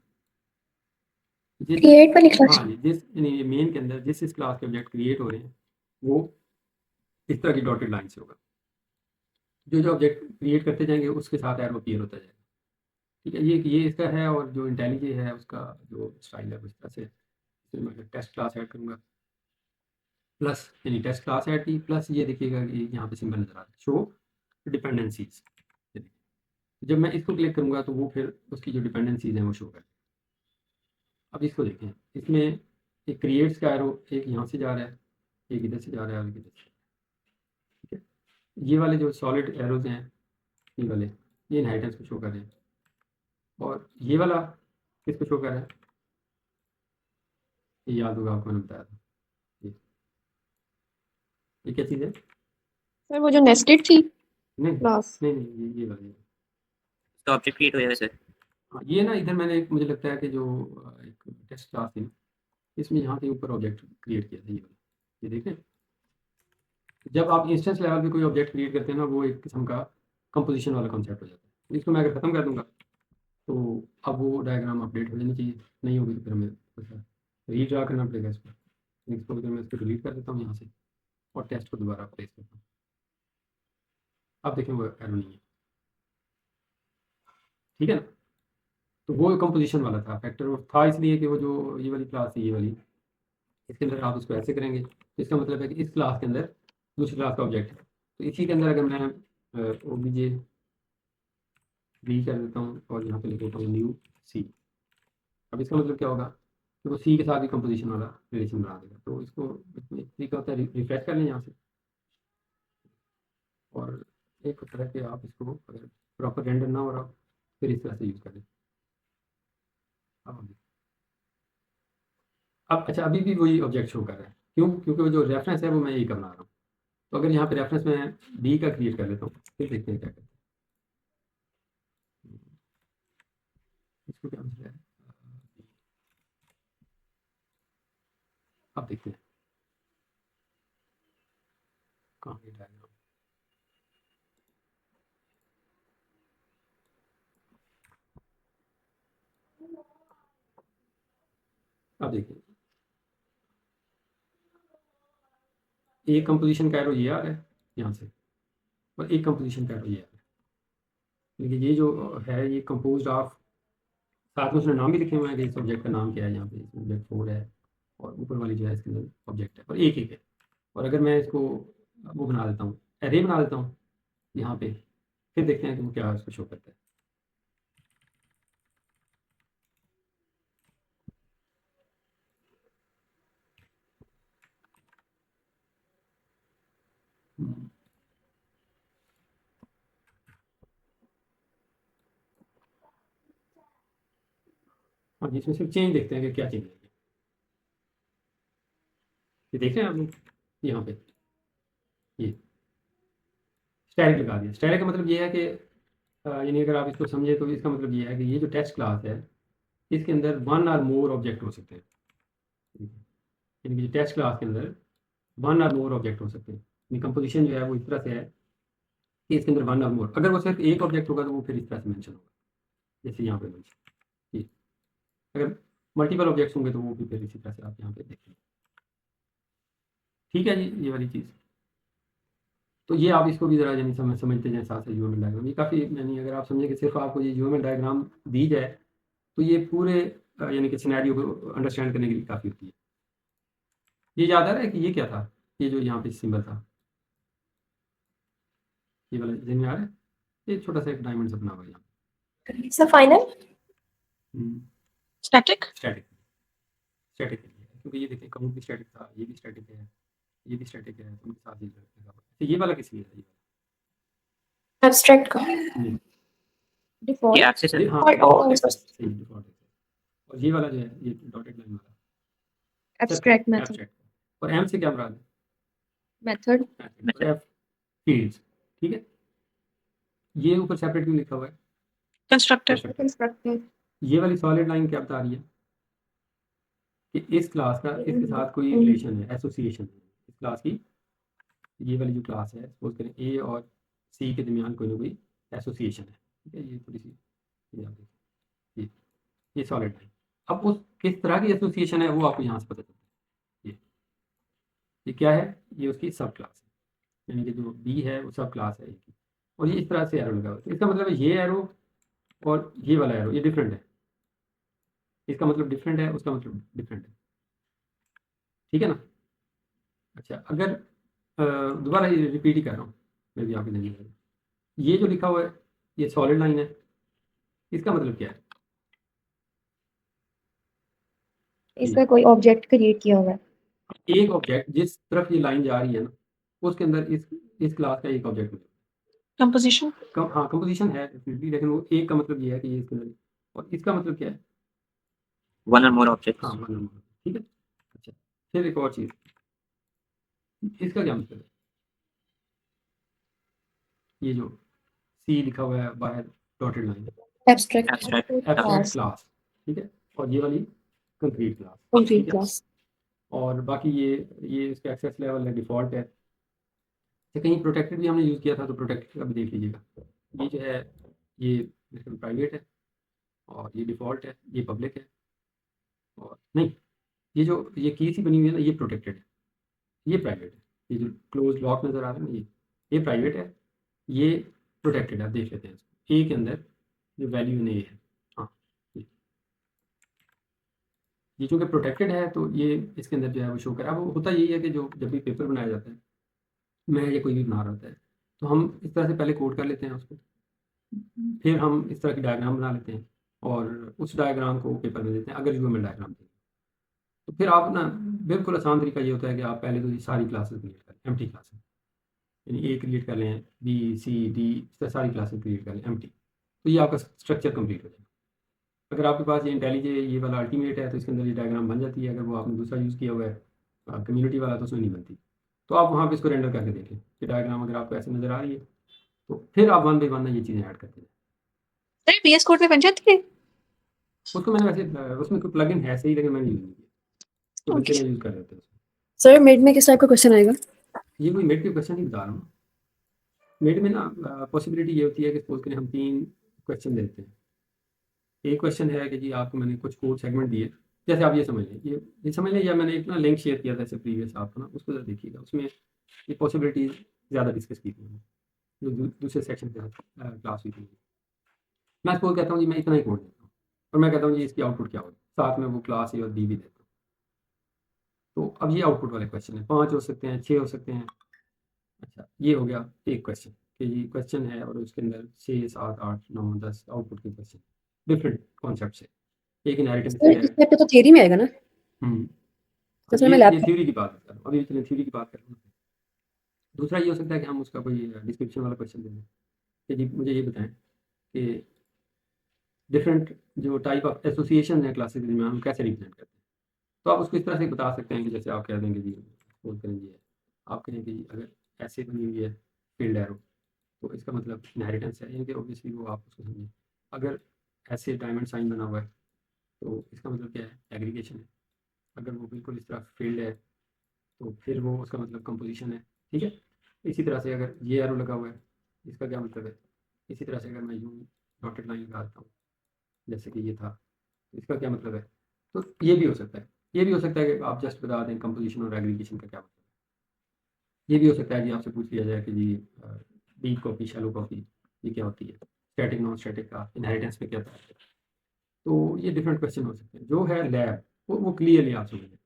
जिस, क्रिएट वाली क्लास? हाँ जी, जिस यानी मेन के अंदर जिस इस क्लास के ऑब्जेक्ट क्रिएट हो रहे हैं वो इस तरह की डॉटेड लाइन से होगा। जो जो ऑब्जेक्ट क्रिएट करते जाएंगे उसके साथ एरो अपीयर होता जाएगा, ठीक है। ये इसका है, और जो इंटेलिजे है उसका जो स्टाइल है उस तरह से। इसमें मैं टेस्ट क्लास ऐड करूँगा, प्लस यानी टेस्ट क्लास ऐड की, प्लस ये देखिएगा कि यहाँ पे सिंबल नजर आ रहा है शो डिपेंडेंसीज। जब मैं इसको क्लिक करूँगा तो वो फिर उसकी जो डिपेंडेंसीज हैं वो शो कर। अब इसको देखें, इसमें एक क्रिएट्स का एरो एक यहाँ से जा रहा है, एक इधर से जा रहा है और एक इधर से, ठीक है। ये वाले जो सॉलिड एरोज हैं ये वाले, ये इनहेरिटेंस को शो कर रहे हैं, और ये वाला किसको शो कर रहा है, ये याद होगा आपको मैंने बताया था। ये क्या चीज़ है? सर वो जो नेस्टेड थी नहीं क्लास? नहीं नहीं, ये वाली है। तो ऑब्जेक्ट क्रिएट हो जाए वैसे। हाँ, ये ना इधर मैंने मुझे लगता है कि जो एक टेस्ट क्लास थी ना, इसमें यहाँ के ऊपर ऑब्जेक्ट क्रिएट किया था ये वाला, ये देखें। जब आप इंस्टेंस लेवल पे कोई ऑब्जेक्ट क्रिएट करते हैं ना, वो एक किस्म का कंपोजिशन वाला कॉन्सेप्ट हो जाता है। तो इसको मैं अगर ख़त्म कर दूंगा तो अब वो डायग्राम अपडेट हो जानी चाहिए, नहीं होगी तो फिर हमें रीड्रा करना पड़ेगा इसको। इसको मैं इसको डिलीट कर देता हूँ यहाँ से और टेस्ट को दोबारा प्लेस करता हूँ। अब देखें वो एरर नहीं है, ठीक है ना। तो वो कंपोजिशन वाला था फैक्टर था, इसलिए कि वो जो ये वाली क्लास थी ये वाली, इसके अंदर आप इसको ऐसे करेंगे तो इसका मतलब है कि इस क्लास के अंदर दूसरी क्लास का ऑब्जेक्ट है। तो इसी के अंदर अगर मैं ओबीजे बी कर देता हूँ और यहाँ पे लिख देता हूँ न्यू सी, अब इसका मतलब क्या होगा कि वो सी के साथ भी कंपोजिशन वाला रिलेशन बना देगा। तो इसको एक तरीका होता है रिफ्रेश कर लें यहाँ से, और एक होता है कि आप इसको अगर प्रॉपर रेंडर ना हो रहा हो फिर इस तरह से यूज़ करें। अब अच्छा, अभी भी वही ऑब्जेक्ट शो कर रहा है, क्यों? क्योंकि वो जो रेफरेंस है वो मैं यही का बना रहा हूँ। तो अगर यहाँ पे रेफरेंस में डी का क्रिएट कर लेता हूँ, फिर देखते हैं क्या करते हैं। इसको क्या मसला है, अब देखते हैं कहाँ पे डायग्राम। अब देखिए एक कंपोजिशन का एरो ये आ रहा है यहाँ से, और एक कंपोजिशन का एरो ये आ रहा है। देखिए ये जो है ये कंपोज्ड ऑफ, साथ में उसने नाम भी लिखे हुए हैं कि इस ऑब्जेक्ट का नाम क्या है, यहाँ पे ऑब्जेक्ट 4 है, और ऊपर वाली जो है इसके अंदर ऑब्जेक्ट है, और एक एक है। और अगर मैं इसको वो बना देता हूँ, एरे बना देता हूँ यहाँ पे, फिर देखते हैं कि वो क्या इसको शो करता है। हम्म। हाँ जी, इसमें सिर्फ चेंज देखते हैं कि क्या चेंज है। ये देख रहे हैं आप लोग यहाँ पे, ये स्टैटिक लगा दिया। स्टैटिक का मतलब ये है कि यानी अगर आप इसको समझे तो इसका मतलब ये है कि ये जो टेस्ट क्लास है इसके अंदर वन और मोर ऑब्जेक्ट हो सकते हैं। यानी कि टेस्ट क्लास के अंदर वन और मोर ऑब्जेक्ट हो सकते हैं। कंपोजिशन जो है वो इस तरह से है कि इसके अंदर वन और मोर, अगर वो सिर्फ एक ऑब्जेक्ट होगा तो वो फिर इस तरह से मेंशन होगा, जैसे यहाँ पे मेंशन। ये अगर मल्टीपल ऑब्जेक्ट्स होंगे तो वो भी फिर इसी तरह से आप यहाँ पे देखेंगे। ठीक है जी, ये वाली चीज़। तो ये आप इसको भी ज़रा यानी समझते जाएँ साथ से ह्यूमन डायग्राम। ये काफ़ी यानी अगर आप समझें कि सिर्फ आपको ये ह्यूमन डायग्राम दी जाए तो ये पूरे यानी कि सिनेरियो को अंडरस्टैंड करने के लिए काफ़ी होती है। ये याद आ रहा है कि ये क्या था, ये जो यहाँ पे सिंबल था, ये वाला ज़हन में आ रहा है? ये छोटा सा एक डायमंड सा बना हुआ है यहाँ। Sir final static static static है ये, क्योंकि ये देखिए काउंट भी स्टैटिक था, ये भी स्टैटिक है, ये भी स्टैटिक है, तो उनके साथ ही लगा हुआ है। तो ये वाला किस लिए है? ये एब्स्ट्रैक्ट का वाला ये डिफॉल्ट एक्सेस है। हाँ और सही डिफॉल्ट है। और ये वाला जो है ये डॉटेड लाइन वाला एब्स्ट्रैक्ट मेथड एब्स्ट्रैक्ट। और एम से क्या मुराद है? मेथड और एफ फील्ड्स। ठीक है, ये ऊपर सेपरेट क्यों लिखा हुआ है? कंस्ट्रक्टर कंस्ट्रक्टर ये वाली सॉलिड लाइन क्या बता रही है कि इस क्लास का इसके साथ कोई रिलेशन है, एसोसिएशन है इस क्लास की। ये वाली जो क्लास है सपोज करें ए और सी के दरमियान कोई ना कोई एसोसिएशन है। ठीक है, ये थोड़ी सी ये आप देखिए, ये सॉलिड लाइन। अब उस किस तरह की एसोसिएशन है वो आपको यहाँ से पता चलता है। ये क्या है? ये उसकी सब क्लास है, यानी कि जो बी है वो सब क्लास है की। और ये इस तरह से एरो लगा हुआ है। इसका मतलब है ये एरो और ये वाला एरो ये डिफरेंट है, इसका मतलब डिफरेंट है, उसका मतलब डिफरेंट है। ठीक है ना? अच्छा, अगर दोबारा ये रिपीट ही कर रहा हूँ, मैं भी आपके नहीं, ये जो लिखा हुआ है ये सॉलिड लाइन है, इसका मतलब क्या है? इसका कोई ऑब्जेक्ट क्रिएट किया हुआ है। एक ऑब्जेक्ट जिस तरफ ये लाइन जा रही है ना उसके अंदर इस क्लास का एक ऑब्जेक्ट मिलेगा। कंपोजिशन हाँ कंपोजिशन है डेफिनेटली, लेकिन वो एक का मतलब ये है कि ये इसके अंदर, और इसका मतलब क्या है? वन और मोर ऑब्जेक्ट्स। हाँ वन नंबर। ठीक है। अच्छा, फिर एक और चीज़, इसका क्या मतलब है? ये जो सी लिखा हुआ है बाहर dotted line, abstract abstract class. ठीक है, और ये वाली कंक्रीट क्लास। कंक्रीट क्लास और बाकी ये इसका एक्सेस लेवल है, डिफ़ॉल्ट है। तो कहीं प्रोटेक्टेड भी हमने यूज़ किया था तो प्रोटेक्टेड का भी देख लीजिएगा। ये जो है ये प्राइवेट है, और ये डिफ़ॉल्ट है, ये पब्लिक है, और नहीं ये जो ये की सी बनी हुई है ना ये प्रोटेक्टेड है, ये प्राइवेट है। ये जो क्लोज लॉक नज़र आ रहा है ना ये प्राइवेट है, ये प्रोटेक्टेड है। आप देख लेते हैं इसको, ए के अंदर जो वैल्यू ने है, हाँ ये चूँकि प्रोटेक्टेड है तो ये इसके अंदर जो है वो शो कर। अब होता यही है कि जो जब भी पेपर बनाया जाता है, मैं या कोई भी बना रहा होता है, तो हम इस तरह से पहले कोड कर लेते हैं उसको, फिर हम इस तरह की डायग्राम बना लेते हैं और उस डायग्राम को पेपर में देते हैं अगर ह्यूमन डायग्राम दें। तो फिर आप ना बिल्कुल आसान तरीका ये होता है कि आप पहले तो ये सारी क्लासेस क्रिएट करें, एम्प्टी क्लासेस, यानी ए क्रिएट कर लें, बी सी डी, इस तरह सारी क्लासेस क्रिएट कर लें एम्प्टी, तो ये आपका स्ट्रक्चर कंप्लीट हो जाएगा। अगर आपके पास ये इंटेलिजे ये वाला अल्टीमेट है तो इसके अंदर ये डायग्राम बन जाती है। अगर वो आपने दूसरा यूज़ किया हुआ है कम्युनिटी वाला तो उसमें नहीं बनती। तो आप वहाँ पे इसको रेंडर करके देखें कि डायग्राम अगर आपको ऐसे नज़र आ रही है तो फिर आप वन बाई वन ये चीज़ें ऐड करते हैं। सर VS कोड में बन जाती है। उसको मैंने वैसे उसमें कोई प्लगइन है सही, लेकिन मैंने यूज़ नहीं किया, तो बच्चे ने यूज़ कर लेते हैं उसको। सर मिड में किस टाइप का क्वेश्चन आएगा? ये कोई मिड के क्वेश्चन नहीं बता रहा हूँ। मिड में ना पॉसिबिलिटी ये होती है कि सपोज करें हम 3 क्वेश्चन देते हैं। एक क्वेश्चन है कि जी आपको मैंने कुछ कोड सेगमेंट दिए, जैसे आप ये समझ लें, ये समझ लें, या मैंने एक ना लिंक शेयर किया था इससे प्रीवियस आपको ना, उसको ज़रा देखिएगा। उसमें ये पॉसिबिलिटी ज़्यादा डिस्कस की थी जो दूसरे सेक्शन के साथ क्लास हुई थी। मैं सपोज कहता हूँ जी मैं इतना ही कोड देता हूँ और मैं कहता हूँ जी इसकी आउटपुट क्या होगी, साथ में वो क्लास ए और बी भी देता हूँ। तो अब ये आउटपुट वाले क्वेश्चन है, 5 हो सकते हैं, 6 हो सकते हैं। अच्छा, ये हो गया एक क्वेश्चन कि जी क्वेश्चन है और उसके अंदर 6, 7, 8, 9, 10 आउटपुट के क्वेश्चन डिफरेंट कॉन्सेप्ट से। एक इनहेरिटेंस सर है। इस टाइप पे तो थियरी में आएगा ना? हम्म, तो सर मैं ये लैब थ्योरी की बात कर रहा हूँ, अभी चलिए थ्योरी की बात कर रहा हूँ। दूसरा ये हो सकता है कि हम उसका कोई डिस्क्रिप्शन वाला क्वेश्चन दे दें कि जी मुझे ये बताएं कि डिफरेंट जो टाइप ऑफ एसोसिएशन है क्लासेस में हम कैसे रिप्रेजेंट करते हैं। तो आप उसको इस तरह से बता सकते हैं कि जैसे आप कह देंगे जी सपोज करें जी आप कहें कि अगर ऐसे बनी हुई है फील्ड एरो तो इसका मतलब इनहेरिटेंस है, यानी कि ऑब्वियसली वो आप उसको समझें। अगर ऐसे डायमंड साइन बना हुआ है तो इसका मतलब क्या है, एग्रीगेशन है। अगर वो बिल्कुल इस तरह फील्ड है तो फिर वो उसका मतलब कंपोजिशन है। ठीक है, इसी तरह से अगर ये एरो लगा हुआ है इसका क्या मतलब है। इसी तरह से अगर मैं यूँ डॉटेड लाइन लगा देता हूँ जैसे कि ये था, तो इसका क्या मतलब है। तो ये भी हो सकता है, ये भी हो सकता है कि आप जस्ट बता दें कंपोजिशन और एग्रीगेशन का क्या मतलब है। ये भी हो सकता है जी आपसे पूछ लिया जाए कि जी डीप कॉपी शैलो कॉपी ये क्या होती है, स्टैटिक नॉन स्टैटिक का इनहेरिटेंस में क्या था। तो ये डिफरेंट क्वेश्चन हो सकते हैं। जो है लैब वो क्लियरली आप समझें।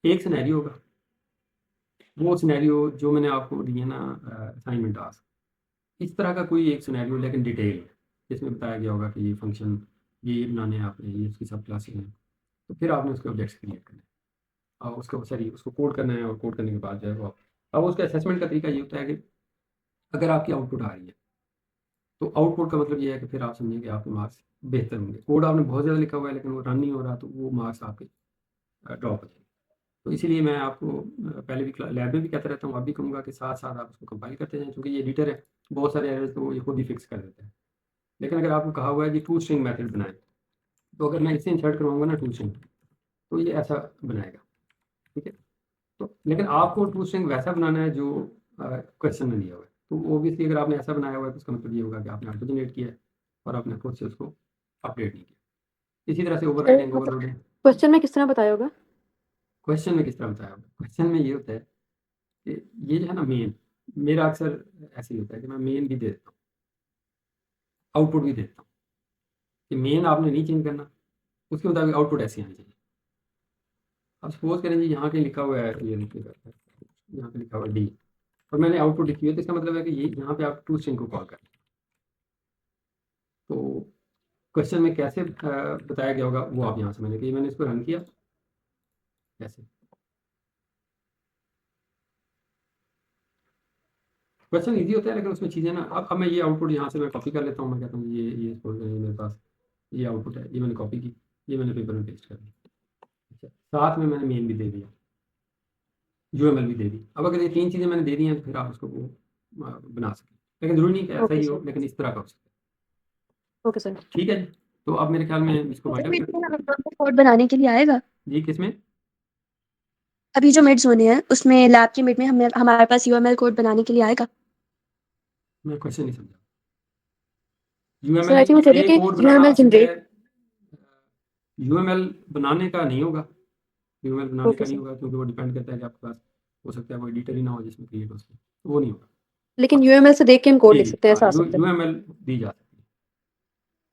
एक सिनेरियो होगा, वो सिनेरियो जो मैंने आपको दिए ना असाइनमेंट टास्क, इस तरह का कोई एक सिनेरियो लेकिन डिटेल है जिसमें बताया गया होगा कि ये फंक्शन ये बनाने हैं आपने, ये उसकी सब क्लासेस हैं। तो फिर आपने उसके ऑब्जेक्ट्स क्रिएट करने हैं और उसको सॉरी उसको कोड करना है और कोड करने के बाद जो है वो अब उसका असेसमेंट का तरीका ये होता है कि अगर आपकी आउटपुट आ रही है तो आउटपुट का मतलब ये है कि फिर आप समझें कि आपके मार्क्स बेहतर होंगे। कोड आपने बहुत ज़्यादा लिखा हुआ है लेकिन वो रन नहीं हो रहा तो वो मार्क्स आपके ड्रॉप हो जाएंगे। तो इसीलिए मैं आपको पहले भी लैब में भी कहता रहता हूँ, अब भी कहूँगा कि साथ साथ आप उसको कंपाइल करते जाएं, क्योंकि ये एडिटर है, बहुत सारे एरर्स तो ये खुद ही फिक्स कर देता है। लेकिन अगर आपको कहा हुआ है कि टू स्ट्रिंग मेथड बनाएं, तो अगर मैं इससे इंसर्ट करवाऊंगा ना टू स्ट्रिंग, तो ये ऐसा बनाएगा। ठीक है, तो लेकिन आपको टू स्ट्रिंग वैसा बनाना है जो क्वेश्चन में दिया हुआ है। तो ओबियसली अगर आपने ऐसा बनाया हुआ है तो उसका मतलब ये होगा कि आपने ऑटो जनरेट किया है और आपने खुद से उसको अपडेट नहीं किया। इसी तरह से ओवर सर राइटिंग मतलब ओवरलोडिंग क्वेश्चन में किस तरह बताया होगा? क्वेश्चन में किस तरह बताया होगा। क्वेश्चन में ये होता है कि ये जो है ना मेन, मेरा अक्सर ऐसे ही होता है कि मैं मेन भी दे देता हूँ, आउटपुट भी देता हूँ कि मेन आपने नहीं चेंज करना, उसके मुताबिक आउटपुट ऐसी आनी चाहिए। अब सपोज करें जी यहाँ कहीं लिखा हुआ है, ये लिखिएगा यहाँ पे लिखा हुआ है डी और मैंने आउटपुट लिखी हुई है, तो इसका मतलब है कि ये यहाँ पे आप टू स्ट्रिंग को कॉल करें। तो क्वेश्चन में कैसे बताया गया होगा वो आप यहाँ से मैंने इसको रन किया कैसे। क्वेश्चन इजी होता है लेकिन उसमें चीज़ें ना, अब मैं ये आउटपुट यहाँ से मैं कॉपी कर लेता हूँ। मैं कहता हूँ ये सपोज करें मेरे पास ये आउटपुट है, ये मैंने कॉपी की, ये मैंने पेपर में पेस्ट कर दिया। अच्छा, साथ में मैंने मेन भी दे दिया, यूएमएल भी दे दी। अब अगर ये 3 चीज़ें मैंने दे दी हैं तो फिर आप उसको वो बना सकें, लेकिन ज़रूरी नहीं कि ऐसा ओके ही हो, सर, लेकिन इस तरह का हो सकता ओके सर। है। ठीक है जी, तो अब मेरे ख्याल में इसको वाइंड अप कर कोड बनाने के लिए आएगा? जी। किसमें? अभी जो मिड्स होने हैं उसमें लैब के मिड में हमारे पास यूएमएल कोड बनाने के लिए आएगा? मैं क्वेश्चन नहीं समझा। सर आई यूएमएल थिंक वो कह रही से है कोड कि बनाना यूएमएल आप सीधे जनरेट। यूएमएल बनाने का नहीं होगा, यूएमएल बनाने ओके का नहीं सर, होगा क्योंकि वो डिपेंड करता है कि आपके पास हो सकता है वो एडिटर ही ना हो जिसमें क्रिएट हो सके, तो वो नहीं होगा। लेकिन यूएमएल से देख के हम कोड जी लिख जी सकते हैं, हाँ, ऐसा आ सकता है। यूएमएल दी जा सकती है।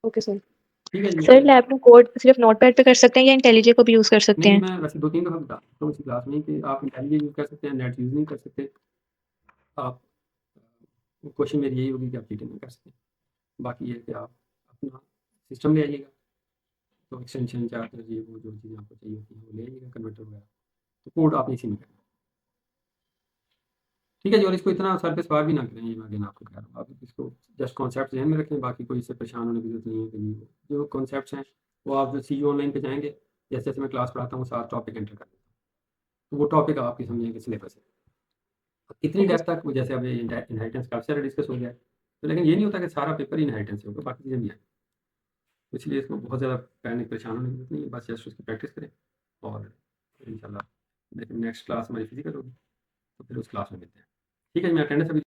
Okay sir. ठीक है जी, सर लैब में कोड सिर्फ नोटपैड पे कर सकते हैं या इंटेलिजे को भी यूज कर सकते नहीं हैं? मैं वैसे 2-3 दफ़ा बता सकता हूँ इसी क्लास में कि आप इंटेलिजेंस यूज़ कर सकते हैं, नेट यूज़ नहीं कर सकते आप। क्वेश्चन मेरी यही होगी कि आप चीटिंग नहीं कर सकते। बाकी ये कि आप अपना सिस्टम ले आइएगा, तो एक्सटेंशन चार्जर ये वो जो चीज़ें आपको चाहिए होती हैं वो ले आइएगा, कन्वर्टर वगैरह, तो कोड आपने इसी में करना। ठीक है जी, और इसको इतना सर पे सवार भी ना करें, ये मैं अगेन आपको कह रहा हूँ। आप इसको जस्ट कॉन्सेप्ट ज़हन में रखें, बाकी कोई इससे परेशान होने की ज़रूरत नहीं है कि जी जो कॉन्सेप्ट्स हैं वो आप जो सी ऑनलाइन पे जाएंगे, जैसे जैसे मैं क्लास पढ़ाता हूँ 7 टॉपिक एंटर कर देता हूँ, तो वो टॉपिक आपकी समझेंगे सिलेबस है इतनी ओके डेप्थ सर। तक। जैसे अब इनहेरिटेंस काफ़ी सारा डिस्कस हो गया है, तो लेकिन ये नहीं होता कि सारा पेपर इनहेरिटेंस होगा, बाकी चीज़ें भी हैं। तो इसलिए इसको बहुत ज़्यादा पैनिक परेशान होने की ज़रूरत नहीं है, बस जस्ट उसकी प्रैक्टिस करें और इंशाल्लाह नेक्स्ट क्लास हमारी फिजिकल होगी, तो फिर उस क्लास में मिलते हैं। ठीक है जी, मैं अटेंडेंस अभी